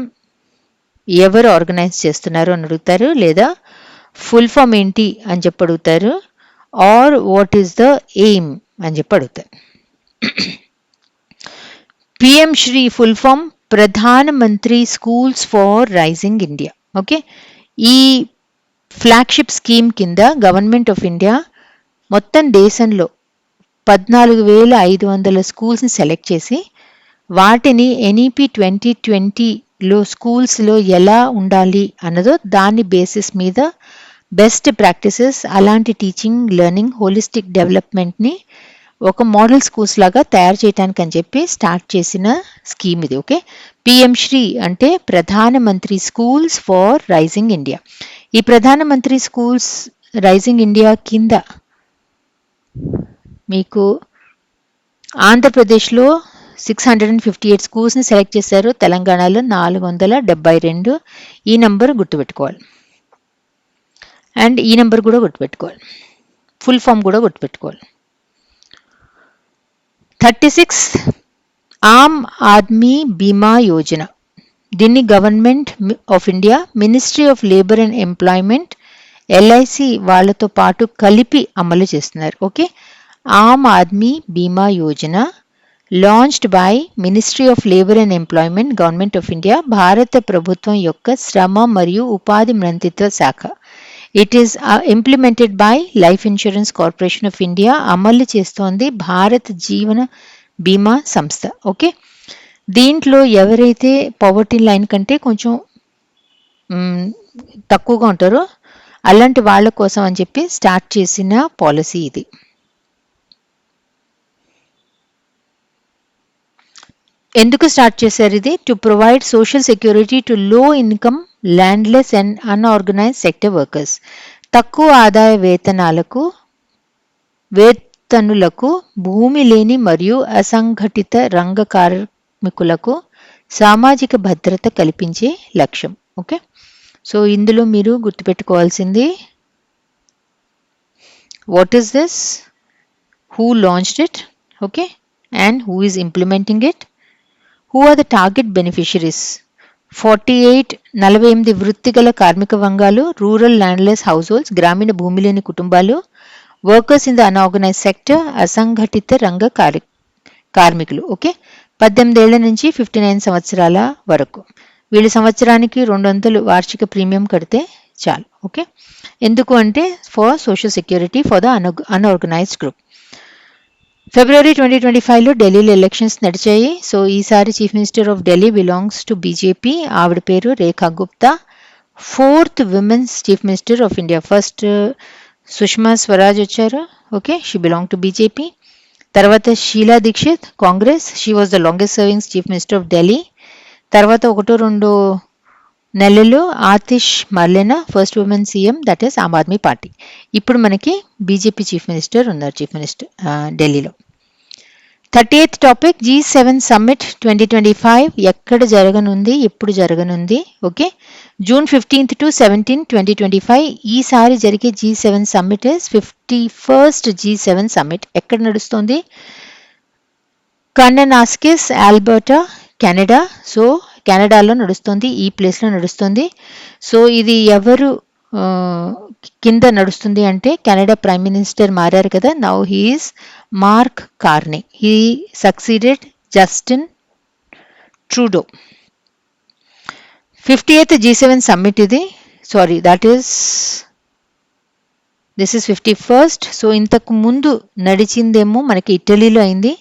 ఎవరు ఆర్గనైజ్ చేస్తున్నారు అని అడుగుతారు, లేదా ఫుల్ ఫామ్ ఏంటి అని చెప్పి అడుగుతారు, or what is the aim అని చెప్పి అడుగుతారు. PM Shri full form Pradhan Mantri schools for rising India. Okay, ఈ ఫ్లాగ్షిప్ స్కీమ్ కింద గవర్నమెంట్ ఆఫ్ ఇండియా మొత్తం దేశంలో 14,500 స్కూల్స్ని సెలెక్ట్ చేసి వాటిని ఎన్ఈపి 2020లో స్కూల్స్లో ఎలా ఉండాలి అన్నదో దాని బేసిస్ మీద బెస్ట్ ప్రాక్టీసెస్, అలాంటి టీచింగ్, లెర్నింగ్, హోలిస్టిక్ డెవలప్మెంట్ని ఒక మోడల్ స్కూల్స్ లాగా తయారు చేయడానికి అని చెప్పి స్టార్ట్ చేసిన స్కీమ్ ఇది. ఓకే, పిఎం శ్రీ అంటే ప్రధానమంత్రి స్కూల్స్ ఫార్ రైజింగ్ ఇండియా. ఈ ప్రధానమంత్రి స్కూల్స్ రైజింగ్ ఇండియా కింద మీకు ఆంధ్రప్రదేశ్లో 658 స్కూల్స్ని సెలెక్ట్ చేశారు, తెలంగాణలో 472. ఈ నెంబర్ గుర్తుపెట్టుకోవాలి, అండ్ ఈ నెంబర్ కూడా గుర్తుపెట్టుకోవాలి, ఫుల్ ఫామ్ కూడా గుర్తుపెట్టుకోవాలి. 36 ఆమ్ ఆద్మీ బీమా యోజన. దీన్ని government of India, ministry of labour and employment, LIC వాళ్ళతో పాటు కలిపి అమలు చేస్తున్నారు. ఓకే, ఆమ్ ఆద్మీ బీమా Yojana launched by ministry of labour and employment, government of India, భారత ప్రభుత్వం యొక్క శ్రమ మరియు ఉపాధి మంత్రిత్వ శాఖ. It is implemented by life insurance corporation of India. అమలు చేస్తోంది భారత జీవన బీమా సంస్థ. ఓకే, దీంట్లో ఎవరైతే పవర్టీ లైన్ కంటే కొంచెం తక్కువగా ఉంటారో అలాంటి వాళ్ళ కోసం అని చెప్పి స్టార్ట్ చేసిన పాలసీ ఇది. ఎందుకు స్టార్ట్ చేశారు ఇది? To provide social security to లో income landless and unorganised sector workers. తక్కువ ఆదాయ వేతనులకు, భూమి లేని మరియు అసంఘటిత రంగ కార్మికులకు సామాజిక భద్రత కల్పించే లక్ష్యం. ఓకే, సో ఇందులో మీరు గుర్తుపెట్టుకోవాల్సింది what is this, who launched it, okay, and who is implementing it, who are the target beneficiaries. 48 వృత్తిగల కార్మిక వర్గాలు, రూరల్ ల్యాండ్లెస్ హౌస్ హోల్డ్స్, గ్రామీణ భూమి లేని కుటుంబాలు, workers in the unorganised sector, అసంఘటిత రంగ కార్మికులు. ఓకే, 18 ఏళ్ల నుంచి 59 సంవత్సరాల వరకు. వీళ్ళు సంవత్సరానికి 200 వార్షిక ప్రీమియం కడితే చాలు. ఓకే, ఎందుకు అంటే for social security for the unorganised group. ఫిబ్రవరి 2025లో ఢిల్లీలో ఎలక్షన్స్ నడిచాయి. సో ఈసారి chief minister of Delhi belongs to BJP. ఆవిడ పేరు Rekha Gupta. 4th women's chief minister of India. First Sushma Swaraj వచ్చారు. Okay, she belong to BJP. తర్వాత Sheila Dikshit, Congress. She was the longest serving chief minister of Delhi. తర్వాత 1-2 నెలలు Atishi Marlena, first women CM, that is Aam Aadmi party. ఇప్పుడు మనకి బీజేపీ చీఫ్ మినిస్టర్ ఉన్నారు, చీఫ్ మినిస్టర్ ఢిల్లీలో. 38th టాపిక్ G7 సమ్మిట్ 2025 ఎక్కడ జరగనుంది, ఎప్పుడు జరగనుంది? ఓకే, జూన్ 15th to 17, 2025 ఈసారి జరిగే G7 summit is 51st G7 summit. ఎక్కడ నడుస్తుంది? కన్ననాస్కిస్, ఆల్బర్టా, కెనడా. సో కెనడాలో నడుస్తుంది, ఈ ప్లేస్లో నడుస్తుంది. సో ఇది ఎవరు కింద నడుస్తుంది అంటే కెనడా ప్రైమ్ మినిస్టర్ మారారు కదా, now he's Mark Carney. He succeeded Justin Trudeau. 58th G7 summit ఇది. Sorry, this is 51st. So ఇంతకు ముందు నడిచిందేమో మనకి ఇటలీలో అయింది.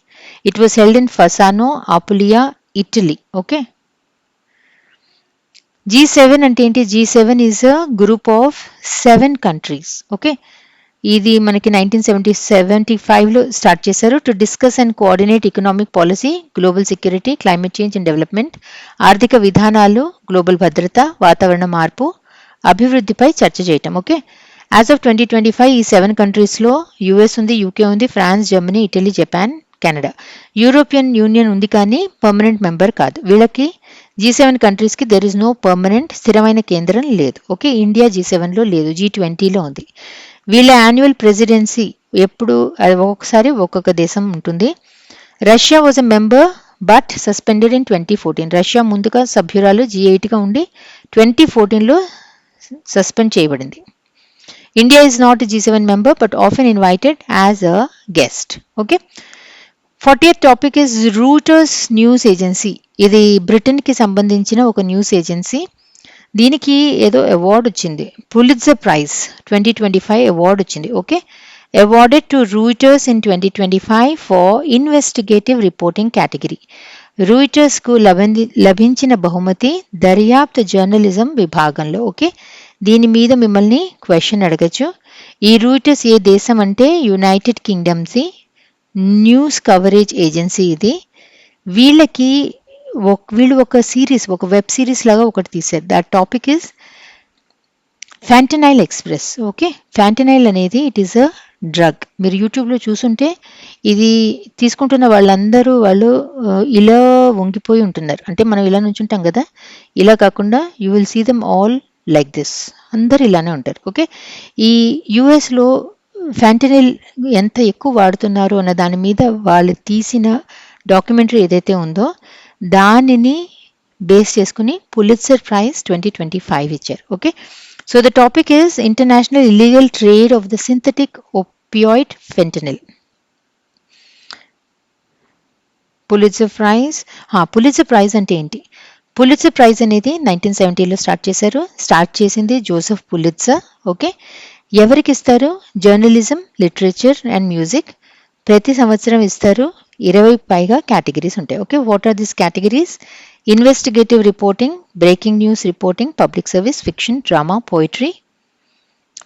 It was held in Fasano, Apulia, Italy. Okay, G7 అంటే ఏంటి? G7 is a group of 7 countries. Okay, ఇది మనకి 1975లో స్టార్ట్ చేశారు. To discuss and coordinate economic policy, global security, climate change and development, ఆర్థిక విధానాలు, గ్లోబల్ భద్రత, వాతావరణ మార్పు, అభివృద్ధిపై చర్చ చేయటం. ఓకే, యాజ్ ఆఫ్ 2025 ఈ 7 కంట్రీస్లో యుఎస్ ఉంది, యూకే ఉంది, France, Germany, Italy, Japan, Canada. European Union ఉంది కానీ పర్మనెంట్ మెంబర్ కాదు. వీళ్ళకి G7 కంట్రీస్కి దెర్ ఇస్ నో పర్మనెంట్ స్థిరమైన కేంద్రం లేదు. ఓకే, ఇండియా G7లో లేదు, G20లో ఉంది. వీళ్ళ యాన్యువల్ ప్రెసిడెన్సీ ఎప్పుడు ఒక్కొక్కసారి ఒక్కొక్క దేశం ఉంటుంది. Russia was a member but suspended in 2014. Russia ముందుగా సభ్యురాలు G8గా ఉండి 2014లో సస్పెండ్ చేయబడింది. India is not G7 member but often invited as a guest. Okay, 40th topic is Reuters news agency. ఇది బ్రిటన్కి సంబంధించిన ఒక న్యూస్ ఏజెన్సీ. దీనికి ఏదో అవార్డు వచ్చింది, పులిట్జర్ ప్రైజ్ 2025 అవార్డు వచ్చింది. Okay, awarded to Reuters in 2025 for investigative reporting category. రూటర్స్కు లభించిన బహుమతి దర్యాప్తు జర్నలిజం విభాగంలో. ఓకే, దీని మీద మిమ్మల్ని క్వశ్చన్ అడగచ్చు. ఈ రూటర్స్ ఏ దేశం అంటే United kingdoms news coverage agency ఇది. వీళ్ళు ఒక సిరీస్, ఒక వెబ్ సిరీస్ లాగా ఒకటి తీశారు. That topic is fentanyl express. Okay, fentanyl అనేది ఇట్ ఈస్ అ డ్రగ్. మీరు యూట్యూబ్లో చూసుంటే ఇది తీసుకుంటున్న వాళ్ళందరూ వాళ్ళు ఇలా వంగిపోయి ఉంటున్నారు. అంటే మనం ఇలా నుంచుంటాం కదా, ఇలా కాకుండా you will see them all like this. అందరు ఇలానే ఉంటారు. ఓకే, ఈ యుఎస్లో ఫ్యాంటనైల్ ఎంత ఎక్కువ వాడుతున్నారు అన్న దాని మీద వాళ్ళు తీసిన డాక్యుమెంటరీ ఏదైతే ఉందో దానిని బేస్ చేసుకుని పులిట్జర్ ప్రైజ్ 2025 ఇచ్చారు. Okay, so the topic is international illegal trade of the synthetic opioid fentanyl. Pulitzer prize అంటే ఏంటి? పులిట్జర్ ప్రైజ్ అనేది 1970లో స్టార్ట్ చేసింది జోసెఫ్ పులిట్జర్. ఓకే, ఎవరికి ఇస్తారు? Journalism, literature and music. ప్రతి సంవత్సరం ఇస్తారు. 20 పైగా కేటగిరీస్ ఉంటాయి. Okay, what are these categories? Investigative reporting, breaking news reporting, public service, fiction, drama, poetry,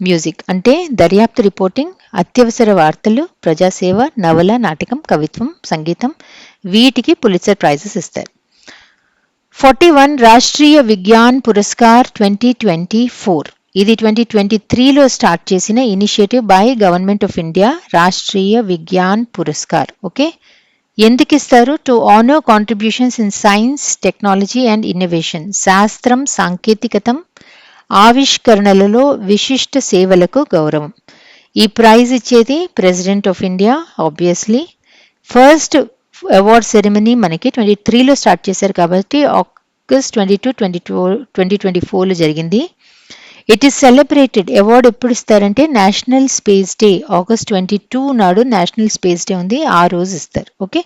music అంటే దర్యాప్తు రిపోర్టింగ్, అత్యవసర వార్తలు, ప్రజాసేవ, నవల, నాటకం, కవిత్వం, సంగీతం. వీటికి పులిట్జర్ ప్రైజెస్ ఇస్తారు. 41 రాష్ట్రీయ విజ్ఞాన్ పురస్కార్ 2024. ఇది 2023లో స్టార్ట్ చేసిన initiative by government of India. Rashtriya Vigyan Puraskar. Okay, ఎందుకు ఇస్తారు? To honour contributions in science, technology and innovation. శాస్త్రం, సాంకేతికతం, ఆవిష్కరణలలో విశిష్ట సేవలకు గౌరవం. ఈ ప్రైజ్ ఇచ్చేది president of India obviously. First award ceremony మనకి 23లో స్టార్ట్ చేశారు కాబట్టి ఆగస్ట్ 22, 2024లో జరిగింది. It is celebrated. అవార్డు ఎప్పుడు ఇస్తారంటే నేషనల్ స్పేస్ డే, ఆగస్ట్ 22 నాడు నేషనల్ స్పేస్ డే ఉంది, ఆ రోజు ఇస్తారు. ఓకే,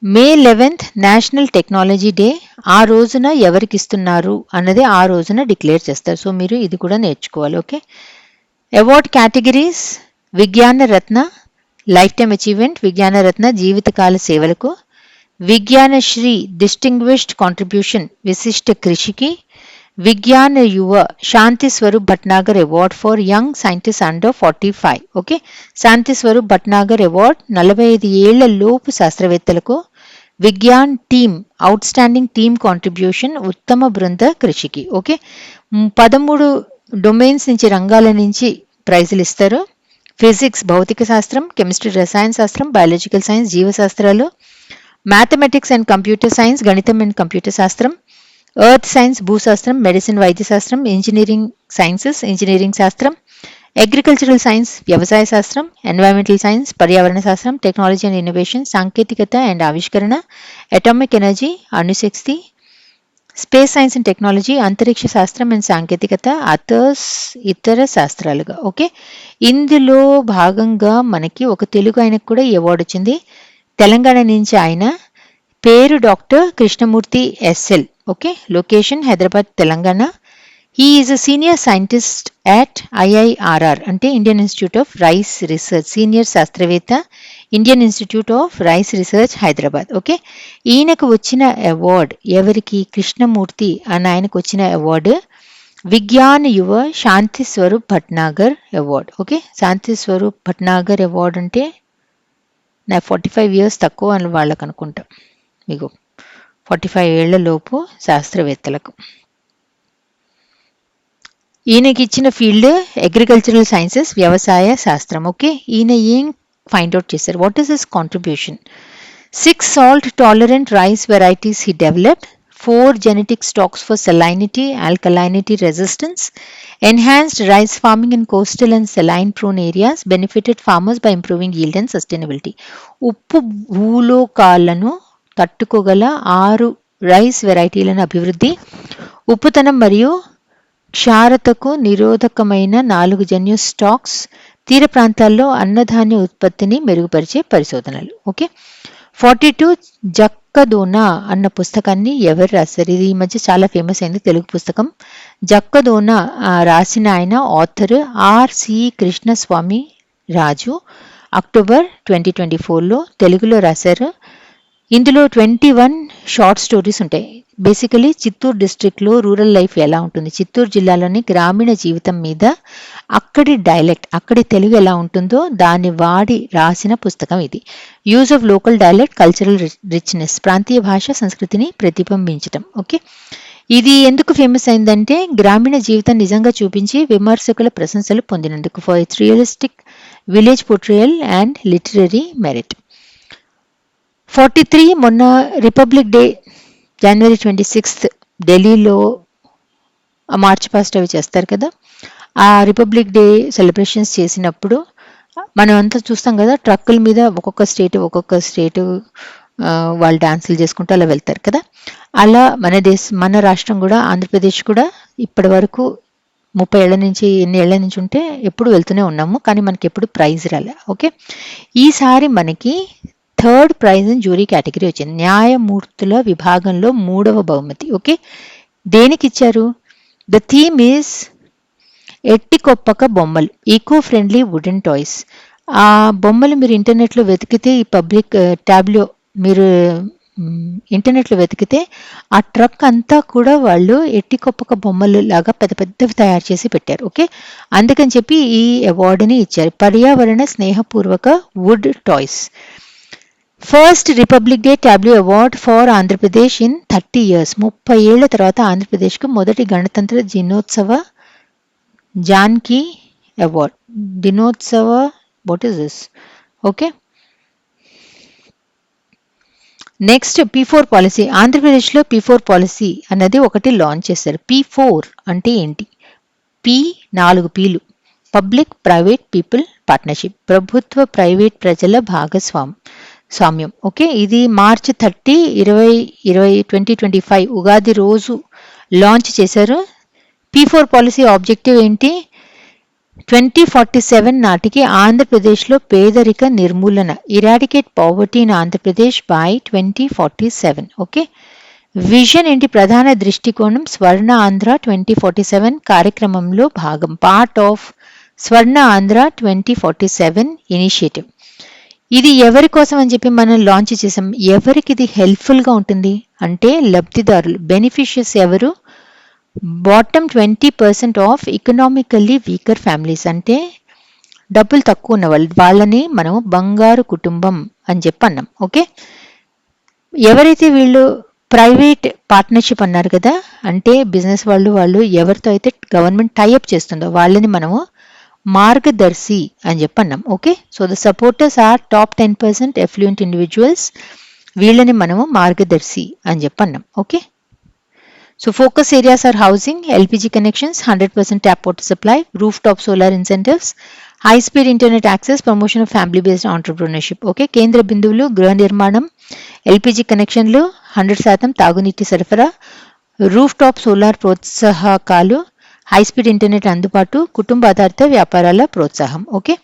మే 11th నేషనల్ టెక్నాలజీ డే. ఆ రోజున ఎవరికి ఇస్తున్నారు అన్నది ఆ రోజున డిక్లేర్ చేస్తారు. సో మీరు ఇది కూడా నేర్చుకోవాలి. ఓకే, అవార్డ్ కేటగిరీస్: విజ్ఞాన రత్న లైఫ్ టైమ్ అచీవ్మెంట్, విజ్ఞాన రత్న జీవితకాల సేవలకు, విజ్ఞానశ్రీ డిస్టింగ్విష్డ్ కాంట్రిబ్యూషన్ విశిష్ట కృషికి, Vigyan Yuva Shanti Swarup Bhatnagar award for young scientist under 45. Okay, Shanti Swarup Bhatnagar award 45 ఏళ్ల లోపు శాస్త్రవేత్తలకు, Vigyan team outstanding team contribution ఉత్తమ బృంద కృషికి. ఓకే, 13 డొమైన్స్ నుంచి, రంగాల నుంచి ప్రైజులు ఇస్తారు. ఫిజిక్స్ భౌతిక శాస్త్రం, కెమిస్ట్రీ రసాయన శాస్త్రం, బయాలజికల్ సైన్స్ జీవశాస్త్రాలు, మ్యాథమెటిక్స్ అండ్ కంప్యూటర్ సైన్స్ గణితం అండ్ కంప్యూటర్ శాస్త్రం, ఎర్త్ సైన్స్ భూశాస్త్రం, మెడిసిన్ వైద్య శాస్త్రం, ఇంజనీరింగ్ సైన్సెస్ ఇంజనీరింగ్ శాస్త్రం, అగ్రికల్చరల్ సైన్స్ వ్యవసాయ శాస్త్రం, ఎన్వైరన్మెంటల్ సైన్స్ పర్యావరణ శాస్త్రం, టెక్నాలజీ అండ్ ఇన్నోవేషన్ సాంకేతికత అండ్ ఆవిష్కరణ, అటామిక్ ఎనర్జీ అణుశక్తి, స్పేస్ సైన్స్ అండ్ టెక్నాలజీ అంతరిక్ష శాస్త్రం అండ్ సాంకేతికత, ఇతర శాస్త్రాలుగా. ఓకే, ఇందులో భాగంగా మనకి ఒక తెలుగు ఆయనకు కూడా ఈ అవార్డు వచ్చింది. తెలంగాణ నుంచి ఆయన పేరు doctor Krishnamurthy SL. Okay, location Hyderabad Telangana. He is a senior scientist at IIRR అంటే Indian institute of rice research, senior శాస్త్రవేత్త Indian institute of rice research Hyderabad. Okay, ఈయనకు వచ్చిన అవార్డ్ ఎవరికి? కృష్ణమూర్తి అని ఆయనకు వచ్చిన అవార్డు విజ్ఞాన్ యువ Shanti Swarup Bhatnagar award. Okay, Shanti Swarup Bhatnagar award అంటే నా 45 ఇయర్స్ తక్కువ అని వాళ్ళకు అనుకుంటా, మీకు 45 ఏళ్ల లోపు శాస్త్రవేత్తలకు. ఈయనకి ఇచ్చిన ఫీల్డ్ అగ్రికల్చరల్ సైన్సెస్ వ్యవసాయ శాస్త్రం. ఓకే, ఈయన ఏం ఫైండ్ అవుట్ చేశారు? What is his contribution? 6 salt tolerant rice varieties he developed, 4 genetic stocks for salinity alkalinity resistance, enhanced rice farming in coastal and saline prone areas, benefited farmers by improving yield and sustainability. ఉప్పు భూలోకాలను తట్టుకోగల 6 రైస్ వెరైటీలను అభివృద్ధి, ఉప్పుతనం మరియు క్షారతకు నిరోధకమైన 4 జన్యు స్టాక్స్, తీర ప్రాంతాల్లో అన్నధాన్య ఉత్పత్తిని మెరుగుపరిచే పరిశోధనలు. ఓకే, 42 జక్కదోన అన్న పుస్తకాన్ని ఎవరు రాశారు? ఇది ఈ మధ్య చాలా ఫేమస్ అయింది తెలుగు పుస్తకం. జక్కదోన రాసిన ఆయన ఆథర్ ఆర్సి కృష్ణస్వామి రాజు అక్టోబర్ 2024లో తెలుగులో రాశారు. ఇందులో 21 షార్ట్ స్టోరీస్ ఉంటాయి. బేసికలీ చిత్తూరు డిస్ట్రిక్ట్లో రూరల్ లైఫ్ ఎలా ఉంటుంది, చిత్తూరు జిల్లాలోని గ్రామీణ జీవితం మీద, అక్కడి డైలెక్ట్, అక్కడి తెలుగు ఎలా ఉంటుందో దాన్ని వాడి రాసిన పుస్తకం ఇది. Use of local dialect, cultural richness, ప్రాంతీయ భాష సంస్కృతిని ప్రతిబింబించటం. ఓకే, ఇది ఎందుకు ఫేమస్ అయిందంటే గ్రామీణ జీవితం నిజంగా చూపించి విమర్శకుల ప్రశంసలు పొందినందుకు. For its realistic village portrayal and literary merit. 43 మొన్న రిపబ్లిక్ డే జనవరి 26 ఢిల్లీలో మార్చ్ పాస్ట్ అవి చేస్తారు కదా, ఆ రిపబ్లిక్ డే సెలబ్రేషన్స్ చేసినప్పుడు మనం అంతా చూస్తాం కదా, ట్రక్కుల మీద ఒక్కొక్క స్టేటు వాళ్ళు డాన్సులు చేసుకుంటూ అలా వెళ్తారు కదా. అలా మన రాష్ట్రం కూడా, ఆంధ్రప్రదేశ్ కూడా ఇప్పటి వరకు 30 ఏళ్ల నుంచి, ఎన్ని ఏళ్ల నుంచి ఉంటే ఎప్పుడు వెళ్తూనే ఉన్నాము, కానీ మనకి ఎప్పుడు ప్రైజ్ రాలే. ఓకే, ఈసారి మనకి 3rd praise in jury category వచ్చింది. న్యాయమూర్తుల విభాగంలో 3వ బహుమతి. ఓకే, దేనికి ఇచ్చారు? ద థీమ్ ఈజ్ ఎట్టికొప్పక బొమ్మలు, ఈకో ఫ్రెండ్లీ వుడెన్ టాయ్స్. ఆ బొమ్మలు మీరు ఇంటర్నెట్లో వెతికితే, ఈ పబ్లిక్ ట్యాబ్లో మీరు ఇంటర్నెట్లో వెతికితే ఆ ట్రక్ అంతా కూడా వాళ్ళు ఎట్టికొప్పక బొమ్మలు లాగా పెద్ద పెద్దవి తయారు చేసి పెట్టారు. ఓకే, అందుకని చెప్పి ఈ అవార్డుని ఇచ్చారు, పర్యావరణ స్నేహపూర్వక wood toys. First republic day tableau award for Andhra Pradesh in 30 years. 30 ఏళ్ల తర్వాత ఆంధ్రప్రదేశ్కు మొదటి గణతంత్ర దినోత్సవ జాన్కీ అవార్డ్. దినోత్సవ, what is this? Okay, next P4 policy. ఆంధ్రప్రదేశ్లో P4 పాలసీ అన్నది ఒకటి లాంచ్ చేశారు. P4 అంటే ఏంటి? P 4 Pలు, పబ్లిక్ ప్రైవేట్ పీపుల్ పార్ట్నర్షిప్, ప్రభుత్వ ప్రైవేట్ ప్రజల భాగస్వామ్యం. ఓకే, ఇది మార్చి 30, 2025 ఉగాది రోజు లాంచ్ చేశారు. P4 పాలసీ ఆబ్జెక్టివ్ ఏంటి? 2047 నాటికి ఆంధ్రప్రదేశ్లో పేదరిక నిర్మూలన, eradicate poverty in Andhra Pradesh by 2047. Okay, vision ఏంటి? ప్రధాన దృష్టికోణం స్వర్ణ ఆంధ్ర 2047 కార్యక్రమంలో భాగం, part of Swarna Andhra 2047 initiative. ఇది ఎవరి కోసం అని చెప్పి మనం లాంచ్ చేసాం. ఎవరికి ఇది హెల్ప్ఫుల్గా ఉంటుంది అంటే లబ్ధిదారులు, బెనిఫిషియర్స్ ఎవరు? Bottom 20% of economically weaker families, అంటే డబ్బులు తక్కువ ఉన్న వాళ్ళని మనము బంగారు కుటుంబం అని చెప్పి అన్నాం. ఓకే, ఎవరైతే వీళ్ళు ప్రైవేట్ పార్ట్నర్షిప్ అన్నారు కదా, అంటే బిజినెస్ వాళ్ళు ఎవరితో అయితే గవర్నమెంట్ టైఅప్ చేస్తుందో వాళ్ళని మనము మార్గదర్శి అని చెప్పన్నాం. Okay, so the supporters are top 10% affluent individuals. వీళ్ళని మనము మార్గదర్శి అని చెప్పన్నాం. Okay, so focus areas are housing, LPG connections, 100% tap water supply, rooftop solar incentives, high speed internet access, promotion of family based entrepreneurship. Okay, కేంద్ర బిందువులు గృహ నిర్మాణం, LPG కనెక్షన్లు, 100% తాగునీటి సరఫరా, రూఫ్ టాప్ సోలార్ ప్రోత్సాహకాలు, హై స్పీడ్ ఇంటర్నెట్ అందుబాటు, కుటుంబ ఆధారిత వ్యాపారాల ప్రోత్సాహం. Okay,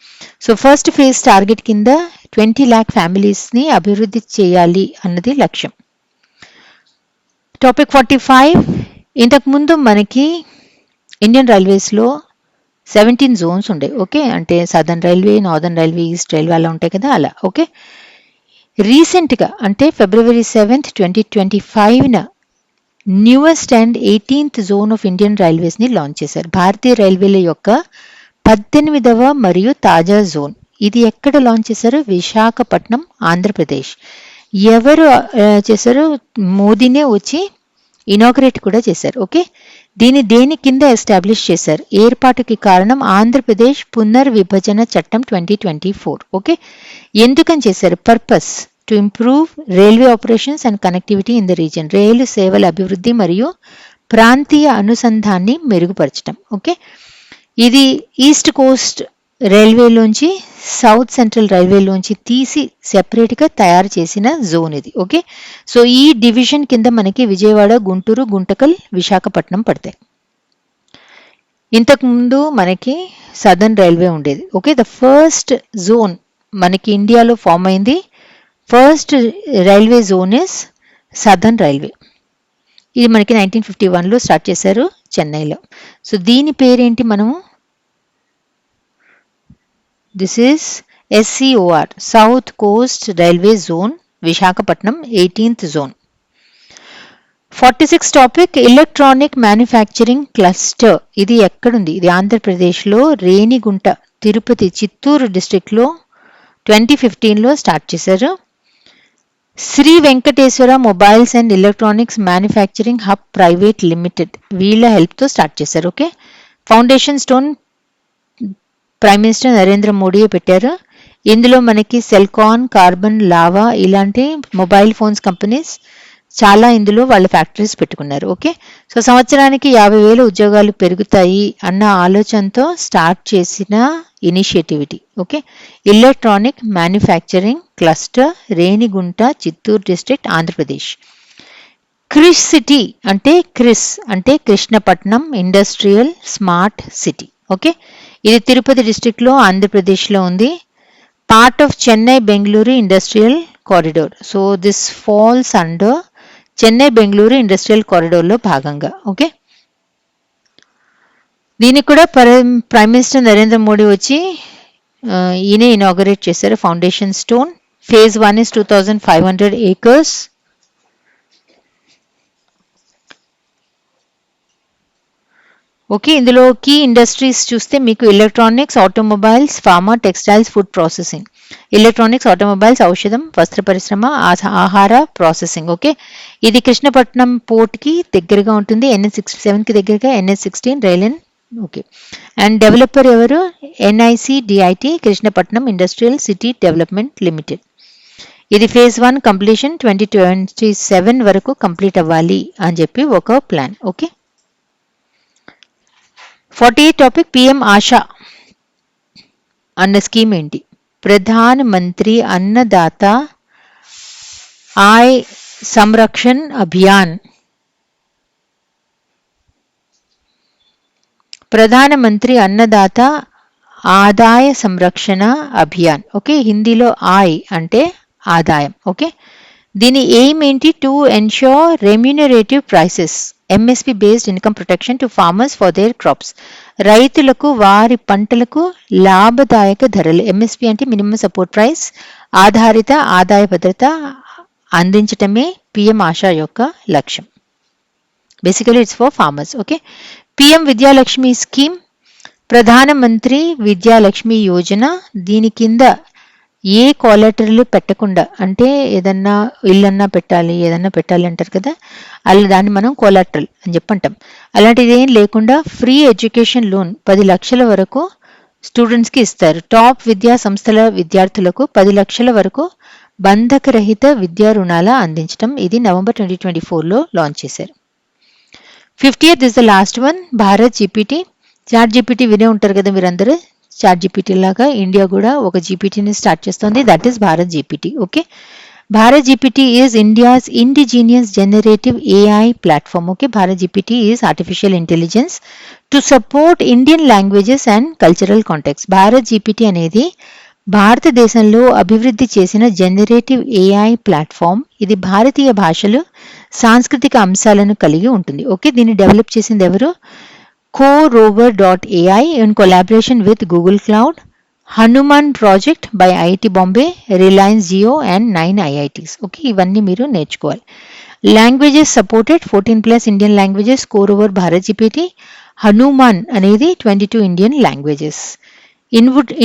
so first phase target కింద 20 lakh ఫ్యామిలీస్ని అభివృద్ధి చేయాలి అన్నది లక్ష్యం. టాపిక్ 45. ఇంతకుముందు మనకి ఇండియన్ రైల్వేస్లో 17 జోన్స్ ఉండే. ఓకే, అంటే southern railway, northern railway, east railway అలా ఉంటాయి కదా, అలా. ఓకే, రీసెంట్గా అంటే February 7th, 2025న newest and 18th zone of Indian రైల్వేస్ని లాంచ్ చేశారు. భారతీయ రైల్వేల యొక్క 18వ మరియు తాజా జోన్. ఇది ఎక్కడ లాంచ్ చేశారు? విశాఖపట్నం, ఆంధ్రప్రదేశ్. ఎవరు చేశారు? మోదీనే వచ్చి ఇనాగ్రేట్ కూడా చేశారు. ఓకే, దేని కింద ఎస్టాబ్లిష్ చేశారు? ఏర్పాటుకి కారణం ఆంధ్రప్రదేశ్ పునర్విభజన చట్టం 2024. ఓకే, ఎందుకని చేశారు? Purpose to improve railway operations and connectivity in the region. రైలు సేవల అభివృద్ధి మరియు ప్రాంతీయ అనుసంధాన్ని మెరుగుపరచడం. ఓకే, ఇది ఈస్ట్ కోస్ట్ రైల్వేలోంచి సౌత్ సెంట్రల్ రైల్వేలోంచి తీసి సెపరేట్గా తయారు చేసిన జోన్ ఇది. ఓకే, సో ఈ డివిజన్ కింద మనకి విజయవాడ, గుంటూరు, గుంటకల్, విశాఖపట్నం పడతాయి. ఇంతకుముందు మనకి సదర్న్ రైల్వే ఉండేది. ఓకే, ద ఫస్ట్ జోన్ మనకి ఇండియాలో ఫామ్ అయింది. First railway zone is southern railway. ఇది మనకి 1951లో స్టార్ట్ చేశారు చెన్నైలో. సో దీని పేరేంటి? మనము this is SCOR, south Coast railway zone, Visakhapatnam 18th zone. 46 topic electronic manufacturing cluster. ఇది ఎక్కడుంది? ఇది ఆంధ్రప్రదేశ్లో రేణిగుంట, తిరుపతి, చిత్తూరు డిస్ట్రిక్ట్లో 2015లో స్టార్ట్ చేశారు. Sri Venkateswara mobiles and electronics manufacturing hub private limited, వీళ్ళ హెల్ప్తో స్టార్ట్ చేశారు. Okay, foundation stone prime minister Narendra మోడీయే పెట్టారు. ఇందులో మనకి సెల్కాన్, కార్బన్, లావా ఇలాంటి మొబైల్ ఫోన్స్ కంపెనీస్ చాలా ఇందులో వాళ్ళ ఫ్యాక్టరీస్ పెట్టుకున్నారు. ఓకే, సో సంవత్సరానికి 50,000 ఉద్యోగాలు పెరుగుతాయి అన్న ఆలోచనతో స్టార్ట్ చేసిన ఇనిషియేటివ్ ఇది. Okay, electronic manufacturing cluster, Renigunta, Chittoor district, Andhra Pradesh. KRIS city అంటే Krishnapatnam industrial smart city. Okay, ఇది తిరుపతి డిస్ట్రిక్ట్లో ఆంధ్రప్రదేశ్లో ఉంది. Part of Chennai Bengaluru industrial corridor. So this falls under Chennai Bengaluru industrial కారిడోర్లో భాగంగా. ఓకే, దీనికి కూడా ప్రైమ్ మినిస్టర్ నరేంద్ర మోడీ వచ్చి ఈయన ఇనాగరేట్ చేశారు. Foundation stone. Phase 1 is 2,500 acres. Okay, ఇందులో కీ ఇండస్ట్రీస్ చూస్తే మీకు electronics, automobiles, pharma, textiles, food processing. Electronics, automobiles, ఔషధం, వస్త్ర పరిశ్రమ, ఆహార ప్రాసెసింగ్. ఓకే, ఇది కృష్ణపట్నం పోర్ట్కి దగ్గరగా ఉంటుంది. NH67కి దగ్గరగా NH16 rail line. Okay, and developer ఎవరు? NICDIT, Krishnapatnam industrial city development limited. ఇది ఫేజ్ 1 కంప్లీషన్ 2027 వరకు కంప్లీట్ అవ్వాలి అని చెప్పి ఒక plan. Okay, 48 topic PM ASHA అన్న స్కీమ్ ఏంటి? ప్రధాన్ మంత్రి అన్నదాత ఆయ్ సంరక్షణ్ అభియాన్. ప్రధానమంత్రి అన్నదాత ఆదాయ సంరక్షణ అభియాన్. ఓకే, హిందీలో ఆయ్ అంటే ఆదాయం. ఓకే, దీని ఎయిమ్ ఏంటి? To ensure remunerative prices, MSP based income protection to farmers for their crops. రైతులకు వారి పంటలకు లాభదాయక ధరలు, MSP అంటే మినిమం సపోర్ట్ ప్రైస్, ఆధారిత ఆదాయ భద్రత అందించటమే PM ఆశా యొక్క లక్ష్యం. Basically it's for farmers. Okay, PM Vidyalakshmi scheme, ప్రధానమంత్రి విద్యాలక్ష్మి యోజన. దీని కింద ఏ కొలాటరల్ పెట్టకుండా, అంటే ఏదన్నా ఇల్లన్నా పెట్టాలి, ఏదన్నా పెట్టాలి అంటారు కదా, అలా దాన్ని మనం కొలాటరల్ అని చెప్పంటాం. అలాంటిది ఏం లేకుండా ఫ్రీ ఎడ్యుకేషన్ లోన్ 10 లక్షల వరకు స్టూడెంట్స్కి ఇస్తారు. టాప్ విద్యా సంస్థల విద్యార్థులకు 10 లక్షల వరకు బంధకరహిత విద్యా రుణాల అందించడం. ఇది నవంబర్ 2024లో లాంచ్ చేశారు. 50th is the last one, Bharat GPT. Chat GPT వినే ఉంటారు కదా మీరందరూ. చాట్ జీపీటీ లాగా ఇండియా కూడా ఒక జీపీటీని స్టార్ట్ చేస్తుంది, that is Bharat GPT. Okay, Bharat GPT is India's indigenous generative AI platform. Okay, Bharat GPT is artificial intelligence to support Indian languages and cultural context. Bharat GPT అనేది భారతదేశంలో అభివృద్ధి చేసిన జనరేటివ్ ఏఐ ప్లాట్ఫామ్. ఇది భారతీయ భాషలు, సాంస్కృతిక అంశాలను కలిగి ఉంటుంది. ఓకే, దీన్ని డెవలప్ చేసింది ఎవరు? CoRover.ai in collaboration with Google Cloud, Hanuman project by IIT Bombay, Reliance Jio and 9 IITs. Okay, ఇవన్నీ మీరు నేర్చుకోవాలి. Languages supported 14+ Indian languages. CoRover Bharat GPT. Hanuman అనేది 22 ఇండియన్ లాంగ్వేజెస్.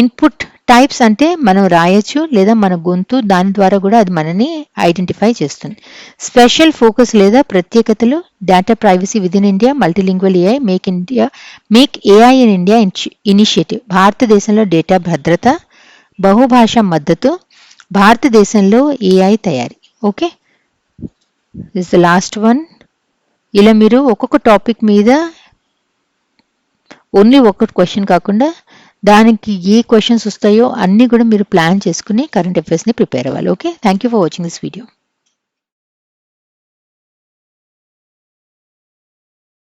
ఇన్పుట్ టైప్స్ అంటే మనం రాయొచ్చు లేదా మన గొంతు, దాని ద్వారా కూడా అది మనని ఐడెంటిఫై చేస్తుంది. స్పెషల్ ఫోకస్ లేదా ప్రత్యేకతలు: data privacy with in India, multilingual AI, make AI in India initiative. భారతదేశంలో డేటా భద్రత, బహుభాషా మద్దతు, భారతదేశంలో ఏఐ తయారీ. Okay, this the last one. ఇలా మీరు ఒక్కొక్క టాపిక్ మీద ఓన్లీ ఒక్క క్వశ్చన్ కాకుండా దానికి ఏ క్వశ్చన్స్ వస్తాయో అన్నీ కూడా మీరు ప్లాన్ చేసుకుని కరెంట్ అఫైర్స్ని ప్రిపేర్ అవ్వాలి. Okay, thank you for watching this video.